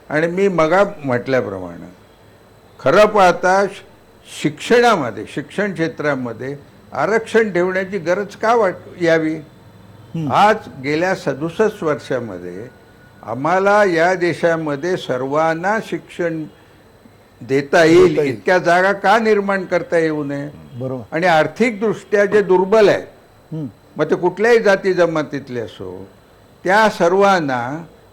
आणि मी मगा म्हटल्याप्रमाणे खरं पाहता शिक्षणामध्ये शिक्षण क्षेत्रामध्ये आरक्षण ठेवण्याची गरज का यावी. आज गेल्या 67 वर्षामध्ये आम्हाला या देशामध्ये सर्वांना शिक्षण देता येईल इतक्या जागा का निर्माण करता येऊ नये. बरोबर. आणि आर्थिकदृष्ट्या जे दुर्बल आहेत मग ते कुठल्याही जाती जमातीतले असो त्या सर्वांना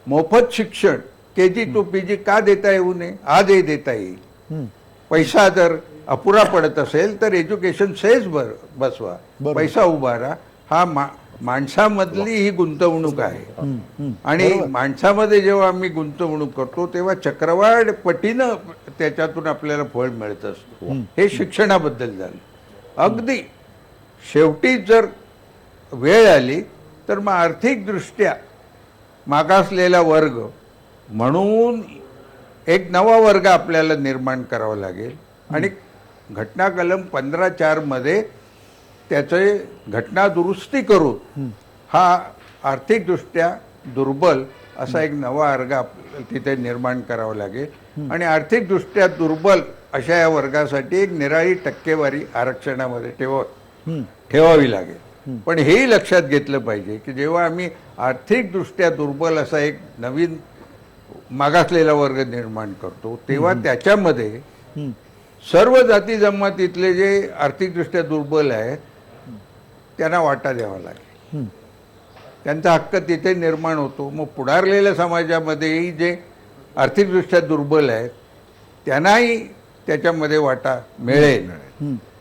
मोफत शिक्षण KG to PG का देता येऊ नये. आजही देता येईल. पैसा जर अपुरा पडत असेल तर एज्युकेशन सेस बसवा. पैसा उभारा. हा माणसामधली ही गुंतवणूक आहे. आणि माणसामध्ये जेव्हा आम्ही गुंतवणूक करतो तेव्हा चक्रवाढ पटीनं त्याच्यातून आपल्याला फळ मिळत असतो. हे शिक्षणाबद्दल झालं. अगदी शेवटी जर वेळ आली तर मग आर्थिकदृष्ट्या मागासलेला वर्ग म्हणून एक नवा वर्ग आपल्याला निर्माण करावा लागेल. आणि घटना कलम 15(4) मध्ये त्याचे घटना दुरुस्ती करून हा आर्थिकदृष्ट्या दुर्बल असा एक नवा वर्ग तिथे निर्माण करावा लागेल. आणि आर्थिकदृष्ट्या दुर्बल अशा या वर्गासाठी एक निराळी टक्केवारी आरक्षणामध्ये ठेवावी लागेल. पण हेही लक्षात घेतलं पाहिजे की जेव्हा आम्ही आर्थिकदृष्ट्या दुर्बल असा एक नवीन मागासलेला वर्ग निर्माण करतो तेव्हा त्याच्यामध्ये सर्व जाती जमातीतले जे आर्थिकदृष्ट्या दुर्बल आहेत त्यांना वाटा द्यावा लागेल. त्यांचा हक्क तिथे निर्माण होतो. मग पुढारलेल्या समाजामध्येही जे आर्थिकदृष्ट्या दुर्बल आहेत त्यांनाही त्याच्यामध्ये वाटा मिळेल.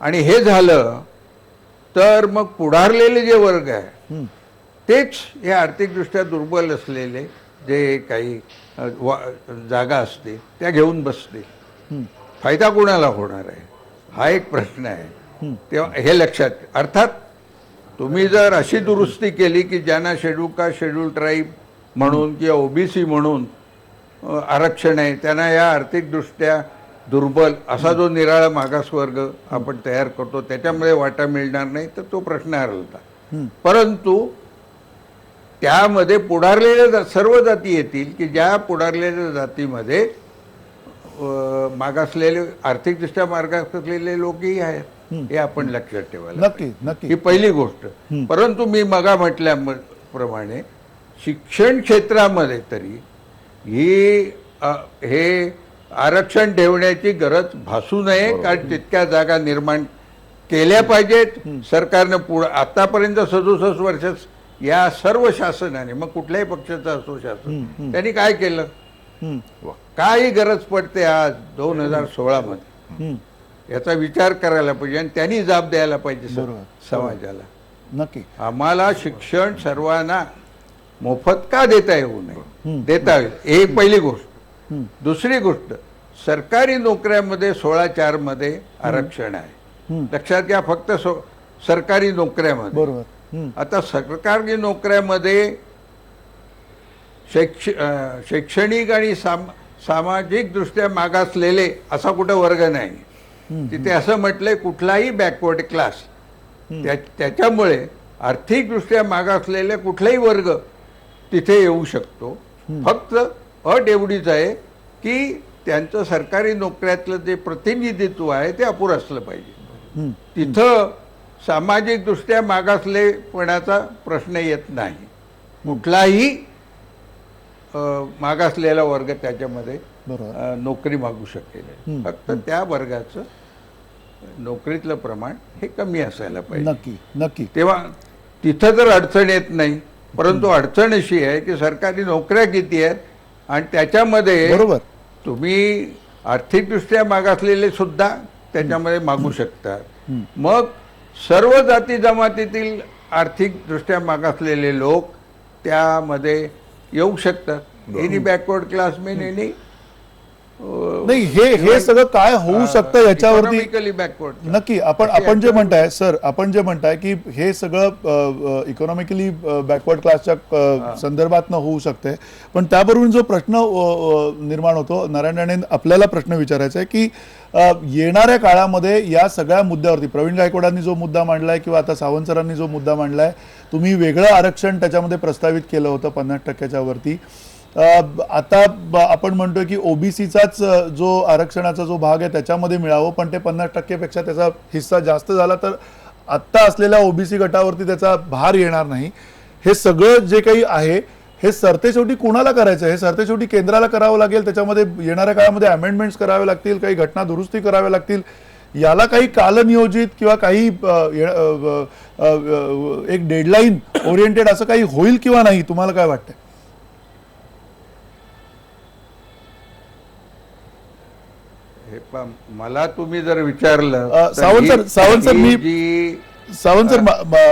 आणि हे झालं तर मग पुढारलेले जे वर्ग आहे तेच हे आर्थिकदृष्ट्या दुर्बल असलेले जे काही जागा असते त्या घेऊन बसते. फायदा कोणाला होणार आहे हा एक प्रश्न आहे. तेव्हा हे लक्षात. अर्थात तुम्ही जर अशी दुरुस्ती केली की ज्यांना शेड्यूल ट्राईब म्हणून किंवा ओबीसी म्हणून आरक्षण आहे त्यांना या आर्थिकदृष्ट्या दुर्बल असा जो निराळा मागासवर्ग आपण तयार करतो त्याच्यामध्ये वाटा मिळणार नाही तर तो प्रश्न हरवता. परंतु त्यामध्ये पुढारलेल्या सर्व जाती येतील की ज्या पुढारलेल्या जातीमध्ये मागासलेले आर्थिकदृष्ट्या मागासलेले लोकही आहेत. हे आपण लक्षात ठेवायला नक्की. ही पहिली गोष्ट. परंतु मी मगा म्हटल्याप्रमाणे शिक्षण क्षेत्रामध्ये तरी हे आरक्षण ठेवण्याची गरज भासू नये. कारण तितक्या जागा निर्माण केल्या पाहिजेत. सरकारनं आतापर्यंत 67 वर्षात या सर्व शासनाने मग कुठल्याही पक्षाचं असो शासन त्यांनी काय केलं. काही गरज पडते आज 2016 मध्ये याचा विचार करायला पाहिजे आणि त्यांनी जाब द्यायला पाहिजे समाजाला. नक्की. आम्हाला शिक्षण सर्वांना मोफत का देता येऊ नये. देता येईल. एक पहिली गोष्ट. दुसरी गोष्ट सरकारी नोकऱ्यामध्ये 16(4) मध्ये आरक्षण आहे. लक्षात घ्या. फक्त सरकारी नोकऱ्यामध्ये. बरोबर. आता सरकारी नोकऱ्यामध्ये शैक्षणिक आणि सामाजिक दृष्ट्या मागासलेले असा कुठं वर्ग नाही. तिथे असं म्हटलंय कुठलाही बॅकवर्ड क्लास. त्याच्यामुळे आर्थिकदृष्ट्या मागासलेले कुठलाही वर्ग तिथे येऊ शकतो. फक्त अट एवढीच आहे की त्यांचं सरकारी नोकऱ्यातलं जे प्रतिनिधित्व आहे ते अपुरं असलं पाहिजे. तिथं सामाजिक दृष्ट्या मागासलेपणाचा प्रश्न येत नाही. कुठलाही मागासलेला वर्ग त्याच्यामध्ये बरोबर. नोकरी मागू शकेल. फक्त त्या वर्गाचं नोकरीतलं प्रमाण हे कमी असायला पाहिजे. नक्की नक्की. तेव्हा तिथं तर अडचण येत नाही, परंतु अडचण अशी आहे की सरकारी नोकऱ्या किती आहेत आणि त्याच्यामध्ये बरोबर. तुम्ही आर्थिकदृष्ट्या मागासलेले सुद्धा त्याच्यामध्ये मागू शकतात. मग सर्व जाती जमातीतील आर्थिकदृष्ट्या मागासलेले लोक त्यामध्ये येऊ शकतात. एनी बॅकवर्ड क्लासमेन, एनी नाही, हे सगळं काय होऊ शकतं याच्यावरती इकॉनॉमिकली बॅकवर्ड. नक्की आपण जे म्हणताय सर, आपण जे म्हणताय की हे सगळं इकॉनॉमिकली बॅकवर्ड क्लासच्या संदर्भात होऊ शकते, पण त्याबरोबर जो प्रश्न निर्माण होतो, नारायण राणे आपल्याला प्रश्न विचारायचा आहे की येणाऱ्या काळामध्ये या सगळ्या मुद्द्यावरती प्रवीण गायकवाडांनी जो मुद्दा मांडलाय किंवा आता सावंत सरांनी जो मुद्दा मांडलाय, तुम्ही वेगळं आरक्षण त्याच्यामध्ये प्रस्तावित केलं होतं 50% वरती. आता आपण म्हणतोय की ओबीसीचाच जो आरक्षणाचा जो भाग आहे त्याच्यामध्ये मिळावं, पण ते 50% पेक्षा त्याचा हिस्सा जास्त झाला तर आत्ता असलेल्या ओबीसी गटावरती त्याचा भार येणार नाही. हे सगळं जे काही आहे हे सरतेशेवटी कुणाला करायचं? हे सरतेशेवटी केंद्राला करावं लागेल. त्याच्यामध्ये येणाऱ्या काळामध्ये अमेंडमेंट्स करावे लागतील, काही घटना दुरुस्ती कराव्या लागतील. याला काही कालनियोजित किंवा काही एक डेडलाईन ओरिएंटेड असं काही होईल किंवा नाही, तुम्हाला काय वाटतं? मला तुम्ही जर विचारलं तर सावंत सर,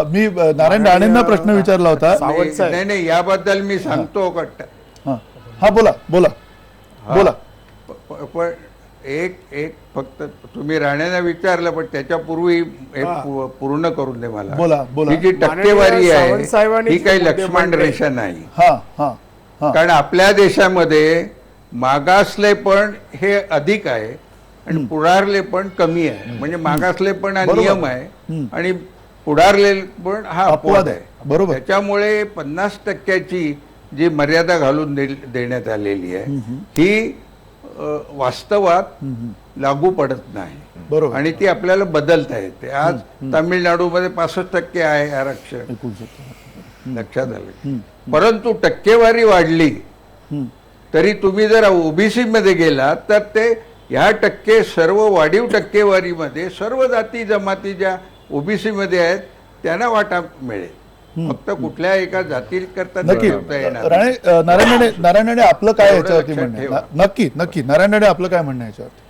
मी नारायण राणेंना प्रश्न विचारला होता. नाही, याबद्दल मी सांगतो. हा बोला बोला बोला. पण एक फक्त तुम्ही राणेंना विचारलं, पण त्याच्यापूर्वी पूर्ण करून दे मला. बोला बोला. ही जी टक्केवारी आहे साहेबांनी ही काही मुद्दे लक्ष्मण मांडले. रेषा नाही. हा हा हा. कारण आपल्या देशामध्ये मागासले पण हे अधिक आहे आणि पुढारले पण कमी आहे. म्हणजे मागासले पण हा बरोबर. नियम आहे आणि पुढारले पण हा अपवाद आहे. बरोबर. त्याच्यामुळे 50% जी मर्यादा घालून देण्यात आलेली आहे ही वास्तवात लागू पडत नाही. बरोबर. आणि ती आपल्याला बदलता येते. आज तामिळनाडूमध्ये 65% आहे आरक्षण, लक्षात आलं. परंतु टक्केवारी वाढली तरी तुम्ही जर ओबीसी मध्ये गेलात तर ते ह्या सर्व वाढीव टक्केवारीमध्ये सर्व जाती जमाती ज्या ओबीसी मध्ये आहेत त्यांना वाटा मिळेल. फक्त कुठल्या एका जाती करता नक्की. नारायण राणे आपलं काय याच्यावरती म्हणणं आहे? नक्की नक्की नारायण राणे आपलं काय म्हणणं आहे याच्यावरती?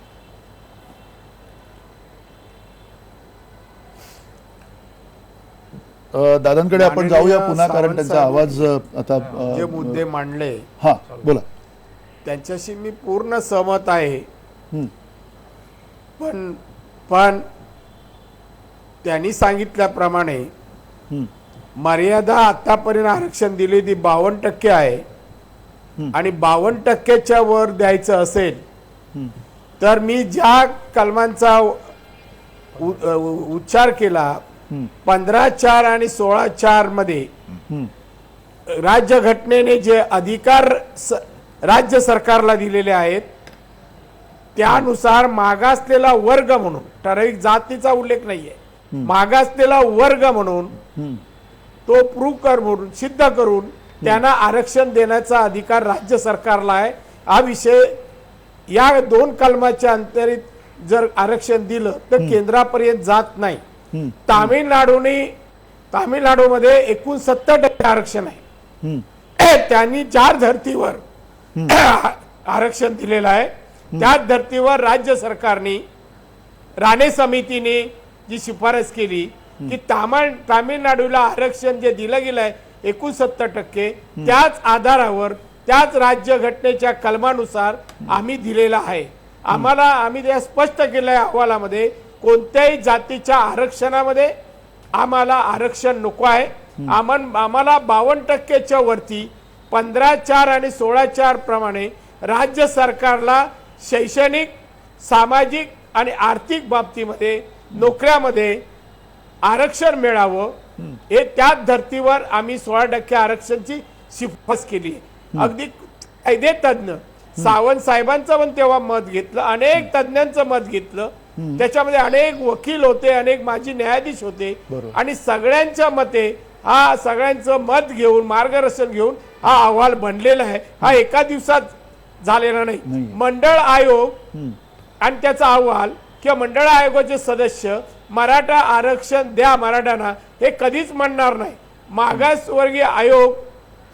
दादांकडे आपण जाऊया पुन्हा, कारण त्यांचा आवाज आता जे मुद्दे मांडले हा बोला. त्यांच्याशी मी पूर्ण सहमत आहे. पण त्यांनी सांगितल्याप्रमाणे मर्यादा आतापर्यंत आरक्षण दिली ती 52% आहे आणि 52%च्या वर द्यायचं असेल तर मी ज्या कलमांचा उच्चार केला 15(4) आणि 16(4) मध्ये राज्यघटनेने जे अधिकार राज्य सरकारला दिलेले आहेत त्यानुसार मागासलेला वर्ग म्हणून, ठराविक जातीचा उल्लेख नाहीये, मागासलेला वर्ग म्हणून तो म्हणून सिद्ध करून त्यांना आरक्षण देण्याचा अधिकार राज्य सरकारला आहे. हा विषय या 2 कलमाच्या अंतरित जर आरक्षण दिलं तर केंद्रापर्यंत जात नाही. तामिळनाडूमध्ये एकूण 70% आरक्षण आहे. त्यांनी 4 धर्तीवर आरक्षण दिलेलं आहे. त्याच धर्तीवर राज्य सरकारने, राणे समितीने जी शिफारस केली की तामिळनाडूला आरक्षण जे दिलं गेलं आहे 69%, त्याच आधारावर त्याच राज्यघटनेच्या कलमानुसार आम्ही दिलेला आहे. आम्ही ते स्पष्ट केलंय अहवालामध्ये, कोणत्याही जातीच्या आरक्षणामध्ये आम्हाला आरक्षण नको आहे. आम्हाला 52%च्या वरती 15(4) आणि 16(4) प्रमाणे राज्य सरकारला शैक्षणिक, सामाजिक आणि आर्थिक बाबतीमध्ये, नोकऱ्यामध्ये आरक्षण मिळावं, हे त्याच धर्तीवर आम्ही 16% आरक्षणाची शिफारस केली. अगदी कायदे तज्ञ सावंत साहेबांचं पण तेव्हा मत घेतलं, अनेक तज्ञांचं मत घेतलं, त्याच्यामध्ये अनेक वकील होते, अनेक माजी न्यायाधीश होते आणि सगळ्यांच्या मते हा सगळ्यांचं मत घेऊन मार्गदर्शन घेऊन हा अहवाल बनलेला आहे. हा एका दिवसात झालेला नाही. मंडळ आयोग आणि त्याचा अहवाल किंवा मंडळ आयोगाचे सदस्य मराठा आरक्षण द्या मराठ्यांना हे कधीच म्हणणार नाही. मागासवर्गीय आयोग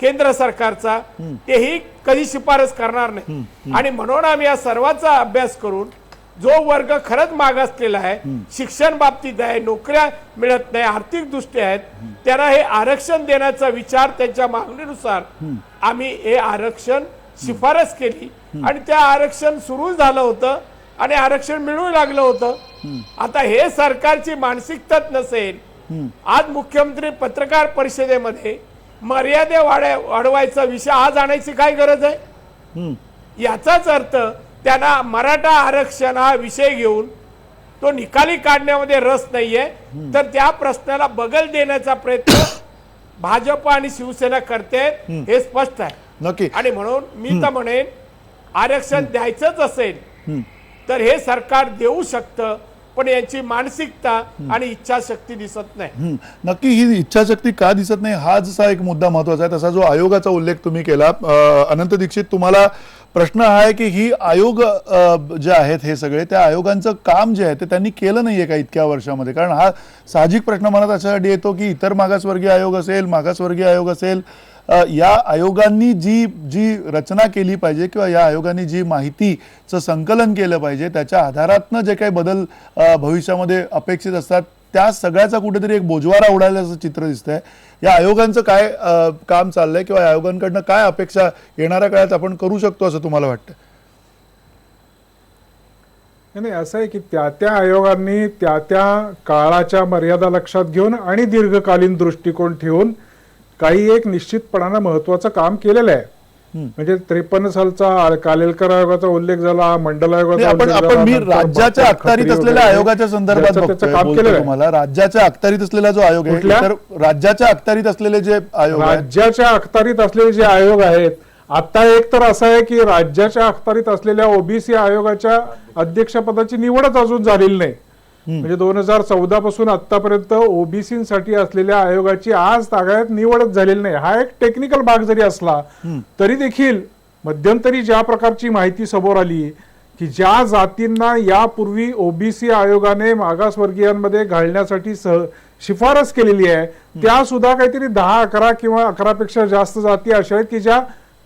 केंद्र सरकारचा तेही कधी शिफारस करणार नाही. आणि म्हणून आम्ही या सर्वांचा अभ्यास करून जो वर्ग खरंच मागासलेला आहे, शिक्षण बाबतीत आहे, नोकऱ्या मिळत नाही, आर्थिक दृष्ट्या आहेत, त्यांना हे आरक्षण देण्याचा विचार त्यांच्या मागणीनुसार आम्ही हे आरक्षण शिफारस केली आणि त्या आरक्षण सुरू झालं होतं आणि आरक्षण मिळू लागलं होतं. आता हे सरकारची मानसिकताच नसेल. आज मुख्यमंत्री पत्रकार परिषदेमध्ये मर्यादा वाढवायचा विषय आज आणायची काय गरज आहे? याचाच अर्थ त्यांना मराठा आरक्षण हा विषय घेऊन तो निकाली काढण्यामध्ये रस नाहीये. तर त्या प्रश्नाला बगल देण्याचा प्रयत्न भाजप आणि शिवसेना करते हे स्पष्ट आहे. नक्की. आणि म्हणून मी तर म्हणेन आरक्षण द्यायचंच असेल तर हे सरकार देऊ शकतं, पण यांची मानसिकता आणि इच्छाशक्ती दिसत नाही. नक्की ही इच्छाशक्ती का दिसत नाही हा जसा एक मुद्दा महत्वाचा आहे. तसा जो आयोगाचा उल्लेख तुम्ही केला अनंत दीक्षित, तुम्हाला प्रश्न हा आहे की ही आयोग जे आहेत हे सगळे त्या आयोगांचं काम जे आहे ते त्यांनी केलं नाहीये का इतक्या वर्षामध्ये? कारण हा साहजिक प्रश्न मनात अशासाठी येतो की इतर मागासवर्गीय आयोग असेल, मागासवर्गीय आयोग असेल, या आयोगांनी जी रचना केली पाहिजे किंवा या आयोगांनी जी माहितीचं संकलन केलं पाहिजे त्याच्या आधारातनं जे काही बदल भविष्यामध्ये अपेक्षित असतात त्या सगळ्याचा कुठेतरी एक बोजवारा उडाल्याचं चित्र दिसतंय. या आयोगांचं काय काम चाललंय किंवा या आयोगांकडनं काय अपेक्षा येणाऱ्या काळात आपण करू शकतो असं तुम्हाला वाटतं? नाही, असं आहे की त्या आयोगांनी त्या काळाच्या मर्यादा लक्षात घेऊन आणि दीर्घकालीन दृष्टिकोन ठेवून काही एक निश्चितपणानं महत्वाचं काम केलेलं आहे. म्हणजे 53 सालचा कालेलकर आयोगाचा उल्लेख झाला, मंडल आयोगाचा उल्लेख झाला. मी राज्याच्या अखत्यारीत असलेल्या आयोगाच्या संदर्भात काम केलं तुम्हाला. राज्याच्या अखत्यारीत असलेला जो आयोग आहे, तर राज्याच्या अखत्यारीत असलेले जे आयोग, राज्याच्या अखत्यारीत असलेले जे आयोग आहेत, आता एक तर असं आहे की राज्याच्या अखत्यारीत असलेल्या ओबीसी आयोगाच्या अध्यक्षपदाची निवडच अजून झालेली नाही. म्हणजे 2014 पासून आतापर्यंत ओबीसीसाठी असलेल्या आयोगाची आज तागायत निवडच झालेली नाही. हा एक टेक्निकल भाग जरी असला तरी देखील मध्यंतरी ज्या प्रकारची माहिती समोर आली की ज्या जातींना यापूर्वी ओबीसी आयोगाने मागासवर्गीयांमध्ये घालण्यासाठी शिफारस केलेली आहे त्या सुद्धा काहीतरी 10, 11 किंवा 11पेक्षा जास्त जाती अशा आहेत की ज्या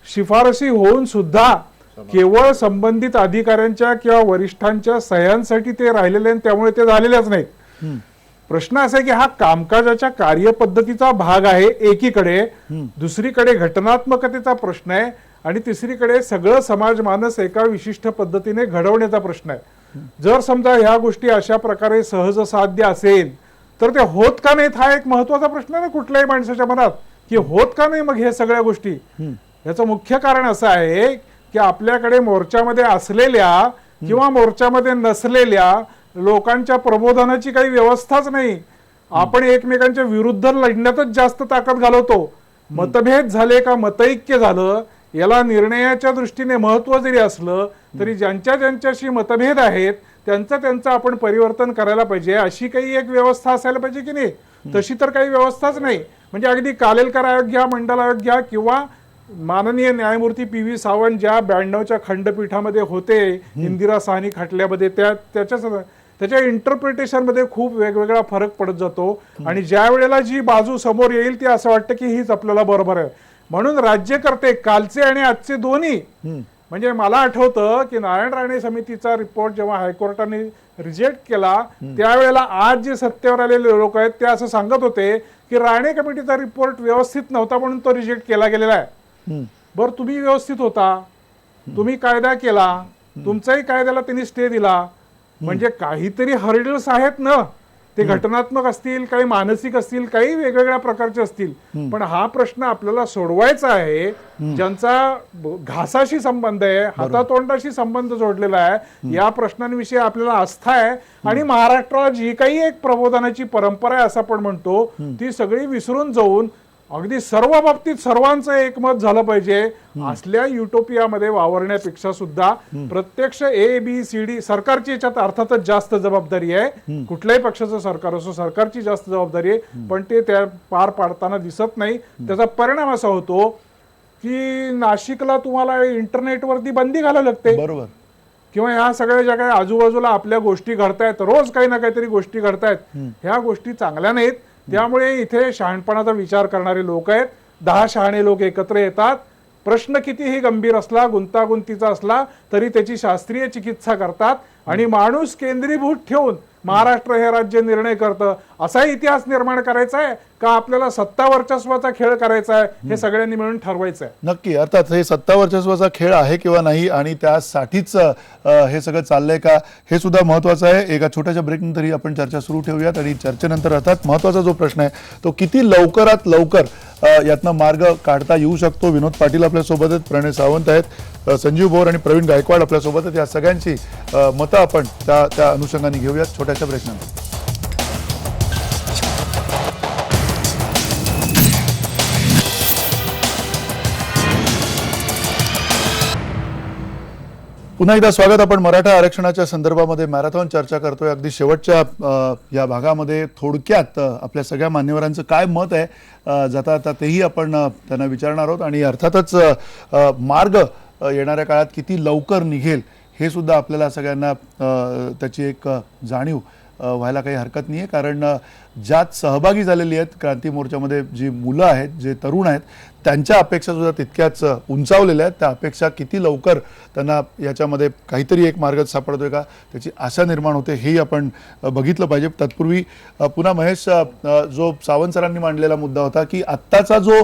शिफारसी होऊन सुद्धा केवळ संबंधित अधिकाऱ्यांच्या किंवा वरिष्ठांच्या सह्यांसाठी ते राहिलेले आणि त्यामुळे ते झालेलेच नाहीत. प्रश्न असा आहे की हा कामकाजाच्या कार्यपद्धतीचा भाग आहे एकीकडे, दुसरीकडे घटनात्मकतेचा प्रश्न आहे आणि तिसरीकडे सगळं समाज मानस एका विशिष्ट पद्धतीने घडवण्याचा प्रश्न आहे. जर समजा ह्या गोष्टी अशा प्रकारे सहज साध्य असेल तर ते होत का नाहीत हा एक महत्वाचा प्रश्न आहे ना कुठल्याही माणसाच्या मनात, की होत का नाही मग हे सगळ्या गोष्टी. याचं मुख्य कारण असं आहे की आपल्याकडे मोर्चामध्ये असलेल्या किंवा मोर्चामध्ये नसलेल्या लोकांच्या प्रबोधनाची काही व्यवस्थाच नाही. आपण एकमेकांच्या विरुद्ध लढण्यातच जास्त ताकद घालवतो. मतभेद झाले का मतैक्य झालं याला निर्णयाच्या दृष्टीने महत्व जरी असलं तरी ज्यांच्याशी मतभेद आहेत त्यांचं आपण परिवर्तन करायला पाहिजे अशी काही एक व्यवस्था असायला पाहिजे की नाही. तशी तर काही व्यवस्थाच नाही. म्हणजे अगदी कालेलकर आयोग घ्या, मंडल आयोग घ्या किंवा माननीय न्यायमूर्ती PV सावंत ज्या 92च्या खंडपीठामध्ये होते इंदिरा साहनी खटल्यामध्ये त्याच्या इंटरप्रिटेशन मध्ये खूप वेगवेगळा फरक पडत जातो आणि ज्या वेळेला जी बाजू समोर येईल ती असं वाटतं की हीच आपल्याला बरोबर आहे. म्हणून राज्यकर्ते कालचे आणि आजचे दोन्ही, म्हणजे मला आठवतं की नारायण राणे समितीचा रिपोर्ट जेव्हा हायकोर्टाने रिजेक्ट केला त्यावेळेला आज जे सत्तेवर आलेले लोक आहेत ते असं सांगत होते की राणे कमिटीचा रिपोर्ट व्यवस्थित नव्हता म्हणून तो रिजेक्ट केला गेलेला आहे. बरं, तुम्ही व्यवस्थित होता, तुम्ही कायदा केला, तुमचाही कायद्याला त्यांनी स्टे दिला, म्हणजे काहीतरी हर्डल्स आहेत ना, ते घटनात्मक असतील, काही मानसिक असतील, काही वेगवेगळ्या प्रकारचे असतील. पण हा प्रश्न आपल्याला सोडवायचा आहे ज्यांचा घासाशी संबंध आहे, हातातोंडाशी संबंध जोडलेला आहे. या प्रश्नांविषयी आपल्याला आस्था आहे आणि महाराष्ट्राला जी काही एक प्रबोधनाची परंपरा आहे असं आपण म्हणतो ती सगळी विसरून जाऊन अगदी सर्व बाबतीत सर्वांचं एकमत झालं पाहिजे. असल्या युटोपियामध्ये वावरण्यापेक्षा सुद्धा प्रत्यक्ष ABCD सरकारची याच्यात अर्थातच जास्त जबाबदारी आहे. कुठल्याही पक्षाचं सरकार असो, सरकारची जास्त जबाबदारी आहे, पण ते त्या पार पाडताना दिसत नाही. त्याचा परिणाम असा होतो की नाशिकला तुम्हाला इंटरनेटवरती बंदी घालायला लागते. बरोबर. किंवा ह्या सगळ्या ज्या काही आजूबाजूला आपल्या गोष्टी घडतायत, रोज काही ना काहीतरी गोष्टी घडतायत, ह्या गोष्टी चांगल्या नाहीत. त्यामुळे इथे शहाणपणाचा विचार करणारे लोक आहेत. 10 शहाणे लोक एकत्र येतात. प्रश्न कितीही गंभीर असला, गुंतागुंतीचा असला, तरी त्याची शास्त्रीय चिकित्सा करतात आणि माणूस केंद्रीभूत ठेवून महाराष्ट्र हे राज्य निर्णय करतं. असा इतिहास निर्माण करायचा आहे का आपल्याला सत्ता वर्चस्वाचा खेळ करायचा आहे, हे सगळ्यांनी मिळून ठरवायचं आहे. नक्की. अर्थात हे सत्ता वर्चस्वाचा खेळ आहे किंवा नाही आणि त्यासाठीच हे सगळं चाललंय का, हे सुद्धा महत्वाचं आहे. एका छोट्याशा ब्रेकनंतरही आपण चर्चा सुरू ठेवूयात आणि चर्चेनंतर अर्थात महत्वाचा जो प्रश्न आहे तो किती लवकरात लवकर यातनं मार्ग काढता येऊ शकतो. विनोद पाटील आपल्यासोबत आहेत, प्रणय सावंत आहेत, संजीव बोर आणि प्रवीण गायकवाड आपल्यासोबत आहेत. या सगळ्यांची मतं आपण त्या अनुषंगाने घेऊयात छोट्याशा ब्रेकनंतर. पुन्हा एकदा स्वागत. आपण मराठा आरक्षणाच्या संदर्भामध्ये मॅरेथॉन चर्चा करतोय. अगदी शेवटच्या या भागामध्ये थोडक्यात आपल्या सगळ्या मान्यवरांचं काय मत आहे जाता जाता तेही आपण त्यांना विचारणार आहोत आणि अर्थातच मार्ग येणाऱ्या काळात किती लवकर निघेल हे सुद्धा आपल्याला सगळ्यांना त्याची एक जाणीव व्हायला काही हरकत नाही आहे. कारण ज्यात सहभागी झालेली आहेत क्रांती मोर्चामध्ये जी मुलं आहेत, जे तरुण आहेत, त्यांच्या अपेक्षा सुद्धा तितक्याच उंचावलेल्या आहेत. त्या अपेक्षा किती लवकर त्यांना याच्यामध्ये काहीतरी एक मार्ग सापडतोय का त्याची आशा निर्माण होते, हेही आपण बघितलं पाहिजे. तत्पूर्वी पुन्हा महेश, जो सावंत सरांनी मांडलेला मुद्दा होता की आत्ताचा जो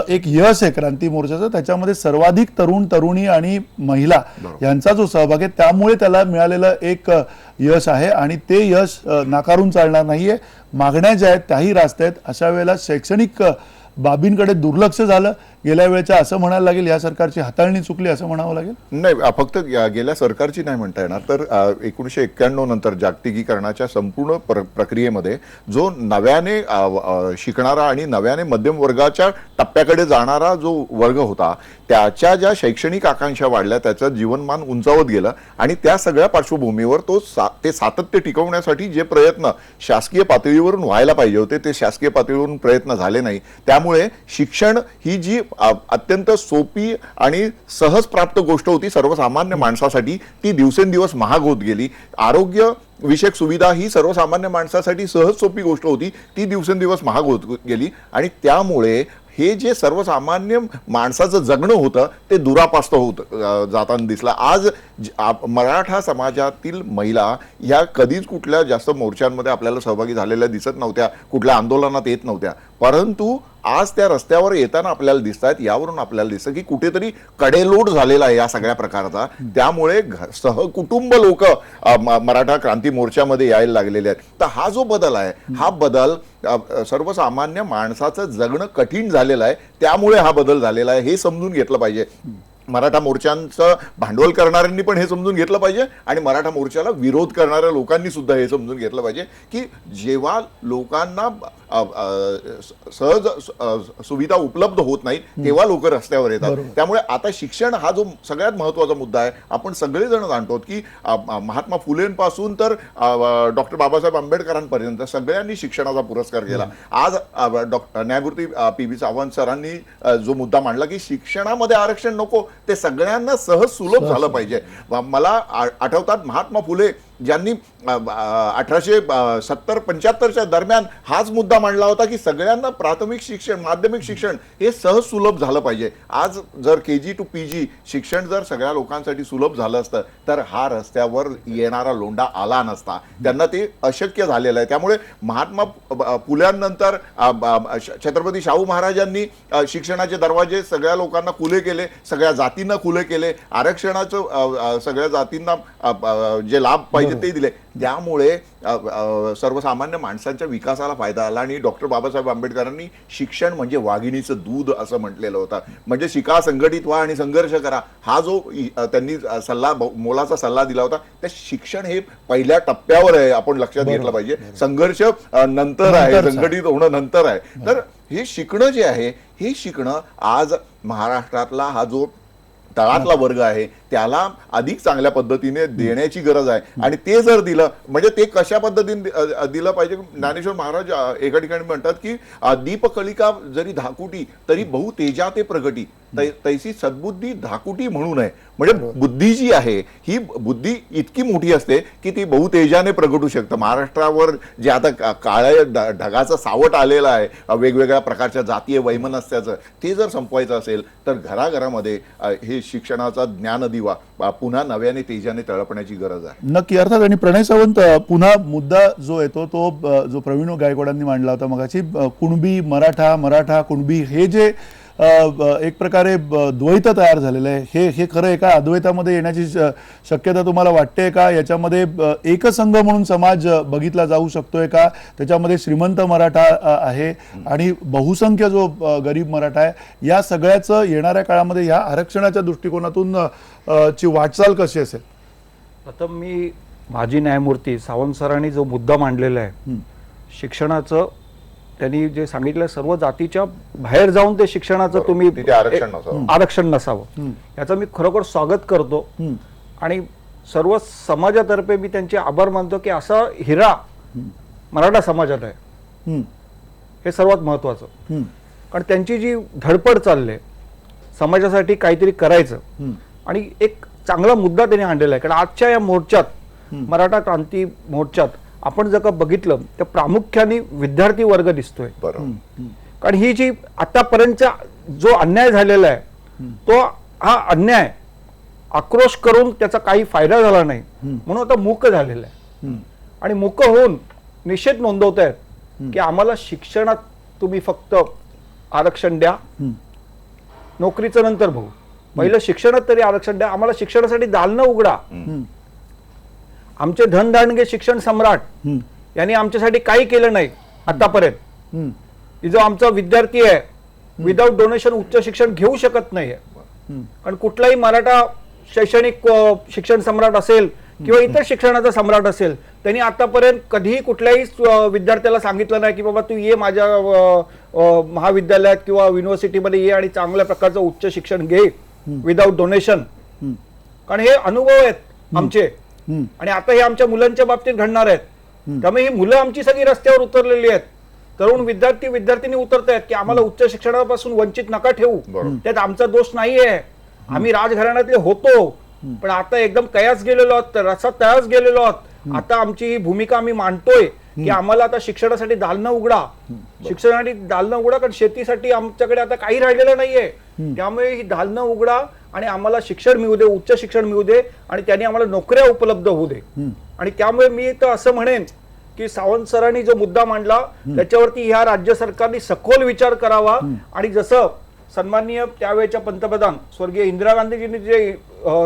एक यश आहे क्रांती मोर्चाचा, त्याच्यामध्ये सर्वाधिक तरुण तरुणी आणि महिला यांचा जो सहभाग आहे, त्यामुळे त्याला मिळालेलं एक यश आहे आणि ते यश नाकारून चालणार नाहीये. मागण्या ज्या आहेत त्याही रास्त आहेत. अशा वेळेला शैक्षणिक बाबींकडे दुर्लक्ष झालं गेल्या वेळेच्या, असं म्हणायला लागेल. या सरकारची हाताळणी चुकली असं म्हणावं लागेल. नाही, फक्त गेल्या सरकारची नाही म्हणता येणार, तर 1991 नंतर जागतिकीकरणाच्या संपूर्ण प्रक्रियेमध्ये जो नव्याने शिकणारा आणि नव्याने मध्यम वर्गाच्या टप्प्याकडे जाणारा जो वर्ग होता, त्याच्या ज्या शैक्षणिक आकांक्षा वाढल्या, त्याचं जीवनमान उंचावत गेलं आणि त्या सगळ्या पार्श्वभूमीवर ते सातत्य टिकवण्यासाठी जे प्रयत्न शासकीय पातळीवरून व्हायला पाहिजे होते, ते शासकीय पातळीवरून प्रयत्न झाले नाही. त्यामुळे शिक्षण ही जी अत्यंत सोपी आणि सहज प्राप्त गोष्ट होती सर्वसामान्य माणसासाठी, ती दिवसेंदिवस महाग होत गेली. आरोग्य विषयक सुविधा ही सर्वसामान्य माणसासाठी सहज सोपी गोष्ट होती, ती दिवसेंदिवस महाग होत गेली आणि त्यामुळे हे जे सर्वसामान्य माणसाचं जगणं होतं ते दुरापास्त होत जाताना दिसलं. आज मराठा समाजातील महिला ह्या कधीच कुठल्या जास्त मोर्चांमध्ये आपल्याला सहभागी झालेल्या दिसत नव्हत्या, कुठल्या आंदोलनात येत नव्हत्या, परंतु आज त्या रस्त्यावर येताना आपल्याला दिसत आहेत. यावरून आपल्याला दिसतं की कुठेतरी कडेलोट झालेला आहे या सगळ्या प्रकारचा. त्यामुळे सहकुटुंब लोक मराठा क्रांती मोर्चामध्ये यायला लागलेले आहेत. तर हा जो बदल आहे, हा बदल सर्वसामान्य माणसाचं जगणं कठीण झालेलं आहे, त्यामुळे हा बदल झालेला आहे, हे समजून घेतलं पाहिजे. मराठा मोर्चांचं भांडवल करणाऱ्यांनी पण हे समजून घेतलं पाहिजे आणि मराठा मोर्चाला विरोध करणाऱ्या लोकांनी सुद्धा हे समजून घेतलं पाहिजे की जेव्हा लोकांना सहज सुविधा उपलब्ध होत नाही तेव्हा लोक रस्त्यावर येतात. त्यामुळे आता शिक्षण हा जो सगळ्यात महत्वाचा मुद्दा आहे. आपण सगळेजण जाणतो की महात्मा फुलेंपासून तर डॉक्टर बाबासाहेब आंबेडकरांपर्यंत सगळ्यांनी शिक्षणाचा पुरस्कार केला. आज न्यायमूर्ती PB सावंत सरांनी जो मुद्दा मांडला की शिक्षणामध्ये आरक्षण नको, ते सगळ्यांना सहज सुलभ झालं पाहिजे. मला आठवतात महात्मा फुले ज्यांनी 1870-75च्या दरम्यान हाच मुद्दा मांडला होता की सगळ्यांना प्राथमिक शिक्षण, माध्यमिक शिक्षण हे सहज सुलभ झालं पाहिजे. आज जर KG to PG शिक्षण जर सगळ्या लोकांसाठी सुलभ झालं असतं तर हा रस्त्यावर येणारा लोंढा आला नसता. त्यांना ते अशक्य झालेलं आहे. त्यामुळे महात्मा फुल्यांनंतर छत्रपती शाहू महाराजांनी शिक्षणाचे दरवाजे सगळ्या लोकांना खुले केले, सगळ्या जातींना खुले केले, आरक्षणाचं सगळ्या जातींना जे लाभ पाहिजे ते दिले. त्यामुळे सर्वसामान्य माणसांच्या विकासाला फायदा आला आणि डॉक्टर बाबासाहेब आंबेडकरांनी शिक्षण म्हणजे वाघिणीचं दूध असं म्हटलेलं होतं. म्हणजे शिका, संघटित व्हा आणि संघर्ष करा, हा जो त्यांनी मोलाचा सल्ला दिला होता, त्या शिक्षण हे पहिल्या टप्प्यावर आहे, आपण लक्षात घेतलं पाहिजे. संघर्ष नंतर आहे, संघटित होणं नंतर आहे. तर हे शिकणं जे आहे, हे शिकणं आज महाराष्ट्रातला हा जो तळातला वर्ग आहे त्याला अधिक चांगल्या पद्धतीने देण्याची गरज आहे. आणि ते जर दिलं म्हणजे ते कशा पद्धतीने दिलं पाहिजे. ज्ञानेश्वर महाराज एका ठिकाणी म्हणतात की दीपकलिका जरी धाकुटी तरी बहु तेजा ते प्रगटी, तैसी सद्बुद्धी धाकुटी म्हणू नये. म्हणजे बुद्धी जी आहे ही बुद्धी इतकी मोठी असते की ती बहु तेजाने प्रगटू शकतं. महाराष्ट्रावर जे आता काळ्या ढगाचं सावट आलेलं आहे वेगवेगळ्या प्रकारच्या जातीय वैमनस्याचं, ते जर संपवायचं असेल तर घराघरामध्ये हे शिक्षणाचा ज्ञानदिवा पुन्हा नव्याने तेजाने तळपण्याची गरज आहे. नक्की. अर्थात. आणि प्रणय सावंत, पुन्हा मुद्दा जो येतो तो जो प्रवीण गायकवाडांनी मांडला होता मगाशी, कुणबी मराठा, मराठा कुणबी, हे जे एक प्रकारे द्वैत तयार झालेलं आहे, हे खरं एका अद्वैतामध्ये येण्याची शक्यता तुम्हाला वाटते का? याच्यामध्ये एकसंघ म्हणून समाज बघितला जाऊ शकतोय का? त्याच्यामध्ये श्रीमंत मराठा आहे आणि बहुसंख्य जो गरीब मराठा आहे, या सगळ्याचं येणाऱ्या काळामध्ये या आरक्षणाच्या दृष्टिकोनातून ची वाटचाल कशी असेल? आता मी माजी न्यायमूर्ती सावंत सरांनी जो मुद्दा मांडलेला आहे, शिक्षणाचं त्यांनी जे सांगितलं, सर्व जातीच्या बाहेर जाऊन ते शिक्षणाचं तुम्ही तिथे आरक्षण नसावं, याचं मी खरोखर स्वागत करतो. आणि सर्व समाजातर्फे मी त्यांचे आभार मानतो की असा हिरा मराठा समाजात आहे, हे सर्वात महत्वाचं. कारण त्यांची जी धडपड चालली समाजासाठी काहीतरी करायचं, आणि एक चांगला मुद्दा त्यांनी आणलेला आहे. कारण आजच्या या मोर्चात, मराठा क्रांती मोर्चात आपण जर का बघितलं तर प्रामुख्याने विद्यार्थी वर्ग दिसतोय. कारण ही जी आतापर्यंतचा जो अन्याय झालेला आहे, तो हा अन्याय आक्रोश करून त्याचा काही फायदा झाला नाही, म्हणून आता मूक झालेला आहे. आणि मूक होऊन निषेध नोंदवत आहेत की आम्हाला शिक्षणात तुम्ही फक्त आरक्षण द्या, नोकरीचं नंतर बघू, पहिलं शिक्षणात तरी आरक्षण द्या, आम्हाला शिक्षणासाठी दालनं उघडा. आमचे धनदांडगे शिक्षण सम्राट यांनी आमच्यासाठी काही केलं नाही आतापर्यंत. जो आमचा विद्यार्थी आहे विदाउट डोनेशन उच्च शिक्षण घेऊ शकत नाहीये. कारण कुठलाही मराठा शैक्षणिक शिक्षण सम्राट असेल किंवा इतर शिक्षणाचा सम्राट असेल, त्यांनी आतापर्यंत कधीही कुठल्याही विद्यार्थ्याला सांगितलं नाही की बाबा तू ये माझ्या महाविद्यालयात किंवा युनिव्हर्सिटीमध्ये ये आणि चांगल्या प्रकारचं उच्च शिक्षण घे विदाउट डोनेशन. कारण हे अनुभव आहेत आमचे, आणि आता हे आमच्या मुलांच्या बाबतीत घडणार आहेत. त्यामुळे ही मुलं आमची सगळी रस्त्यावर उतरलेली आहेत, तरुण विद्यार्थी उतरत आहेत की आम्हाला उच्च शिक्षणापासून वंचित नका ठेवू. त्यात आमचा दोष नाहीये, आम्ही राजघराण्यातले होतो, पण आता एकदम कयास गेलेलो आहोत, रसात तयास गेलेलो आहोत. आता आमची ही भूमिका आम्ही मांडतोय की आम्हाला आता शिक्षणासाठी दालनं उघडा, शिक्षणासाठी दालनं उघडा. कारण शेतीसाठी आमच्याकडे आता काही राहिलेलं नाहीये, त्यामुळे ही दालनं उघडा आणि आम्हाला शिक्षण मिळू दे, उच्च शिक्षण मिळू दे, आणि त्यांनी आम्हाला नोकऱ्या उपलब्ध होऊ दे. आणि त्यामुळे मी तर असं म्हणेन की सावंत सरांनी जो मुद्दा मांडला त्याच्यावरती ह्या राज्य सरकारने सखोल विचार करावा. आणि जसं सन्माननीय त्यावेळेच्या पंतप्रधान स्वर्गीय इंदिरा गांधीजींनी जे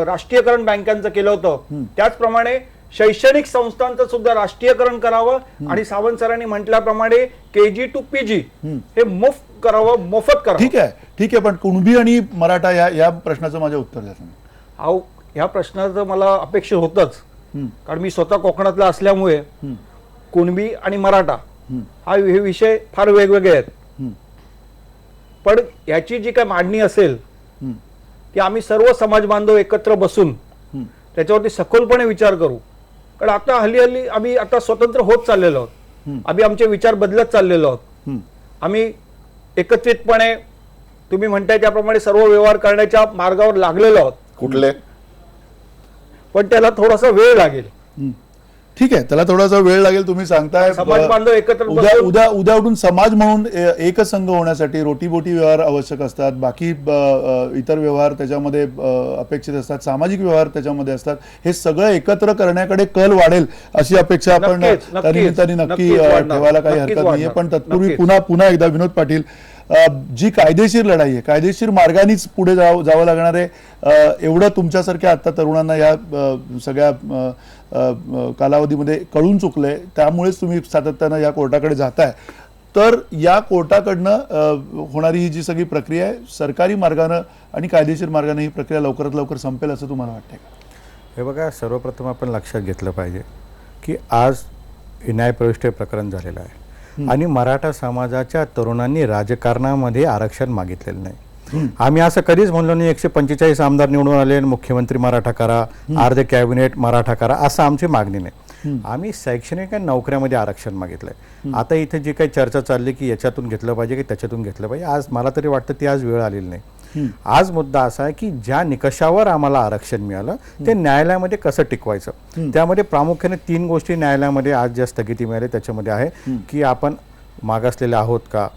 राष्ट्रीयकरण बँकांचं केलं होतं, त्याचप्रमाणे शैक्षणिक संस्थांचं सुद्धा राष्ट्रीयकरण करावं. आणि सावंत सरांनी म्हटल्याप्रमाणे KG to PG हे मोफत करावं. ठीक आहे. पण कुणबी आणि मराठा या प्रश्नाचं माझं उत्तर द्या तुम्ही. या प्रश्नाचं मला अपेक्षित होतच, कारण मी स्वतः कोकणातला असल्यामुळे कुणबी आणि मराठा हे विषय फार वेगवेगळे आहेत. पण याची जी काय मांडणी असेल ती आम्ही सर्व समाज बांधव एकत्र बसून त्याच्यावरती सखोलपणे विचार करू. कारण आता हल्ली आम्ही आता स्वतंत्र होत चाललेलो आहोत, आम्ही आमचे विचार बदलत चाललेलो आहोत. आम्ही एकत्रितपणे तुम्ही म्हणताय त्याप्रमाणे सर्व व्यवहार करण्याच्या मार्गावर लागलेलो आहोत. कुठले? पण त्याला थोडासा वेळ लागेल. ठीक आहे, त्याला थोडासा वेळ लागेल तुम्ही सांगताय. समाज बांधव एकत्र उद्या उठून समाज म्हणून एकसंघ होण्यासाठी रोटीबोटी व्यवहार आवश्यक असतात, बाकी इतर व्यवहार त्याच्यामध्ये अपेक्षित असतात, सामाजिक व्यवहार त्याच्यामध्ये असतात. हे सगळं एकत्र करण्याकडे कल वाढेल अशी अपेक्षा आपण त्या निमित्ताने नक्की ठेवायला काही हरकत नाहीये. पण तत्पूर्वी पुन्हा एकदा विनोद पाटील, जी कायदेशीर लढाई आहे, कायदेशीर मार्गानेच पुढे जावं लागणार आहे, एवढं तुमच्यासारख्या आता तरुणांना या सगळ्या कालावधीमध्ये कळून चुकलंय, त्यामुळेच तुम्ही सातत्यानं या कोर्टाकडे जाताय. तर या कोर्टाकडनं होणारी ही जी सगळी प्रक्रिया आहे, सरकारी मार्गानं आणि कायदेशीर मार्गाने ही प्रक्रिया लवकरात लवकर संपेल असं तुम्हाला वाटतंय का? हे बघा, सर्वप्रथम आपण लक्षात घेतलं पाहिजे की आज न्यायप्रविष्ट प्रकरण झालेलं आहे. आणि मराठा समाजाच्या तरुणांनी राजकारणामध्ये आरक्षण मागितलेलं नाही. आम्ही असं कधीच म्हणलो नाही 145 आमदार निवडून आले आणि मुख्यमंत्री मराठा करा, अर्धे कॅबिनेट मराठा करा, असं आमची मागणी नाही. आम्ही शैक्षणिक आणि नोकऱ्यामध्ये आरक्षण मागितलंय. आता इथे जी काही चर्चा चालली की याच्यातून घेतलं पाहिजे की त्याच्यातून घेतलं पाहिजे, आज मला तरी वाटतं ती आज वेळ आलेली नाही. आज मुद्दा असा आहे की ज्या निकषावर आम्हाला आरक्षण मिळालं ते न्यायालयामध्ये कसं टिकवायचं. त्यामध्ये प्रामुख्याने 3 गोष्टी न्यायालयामध्ये आज ज्या स्थगिती मिळाली त्याच्यामध्ये आहे की आपण मागासलेले आहोत का,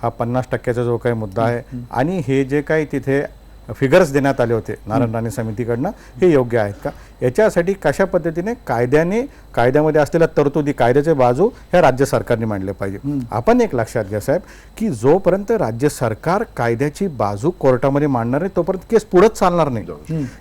हा 50% जो काही मुद्दा आहे, आणि हे जे काही तिथे फिगर्स देण्यात आले होते नारायण राणे समितीकडनं हे योग्य आहेत का, याच्यासाठी कशा पद्धतीने कायद्यामध्ये असलेल्या तरतुदी, कायद्याचे बाजू ह्या राज्य सरकारने मांडले पाहिजे. आपण एक लक्षात घ्या साहेब की जोपर्यंत राज्य सरकार कायद्याची बाजू कोर्टामध्ये मांडणार आहे तोपर्यंत केस पुढेच चालणार नाही.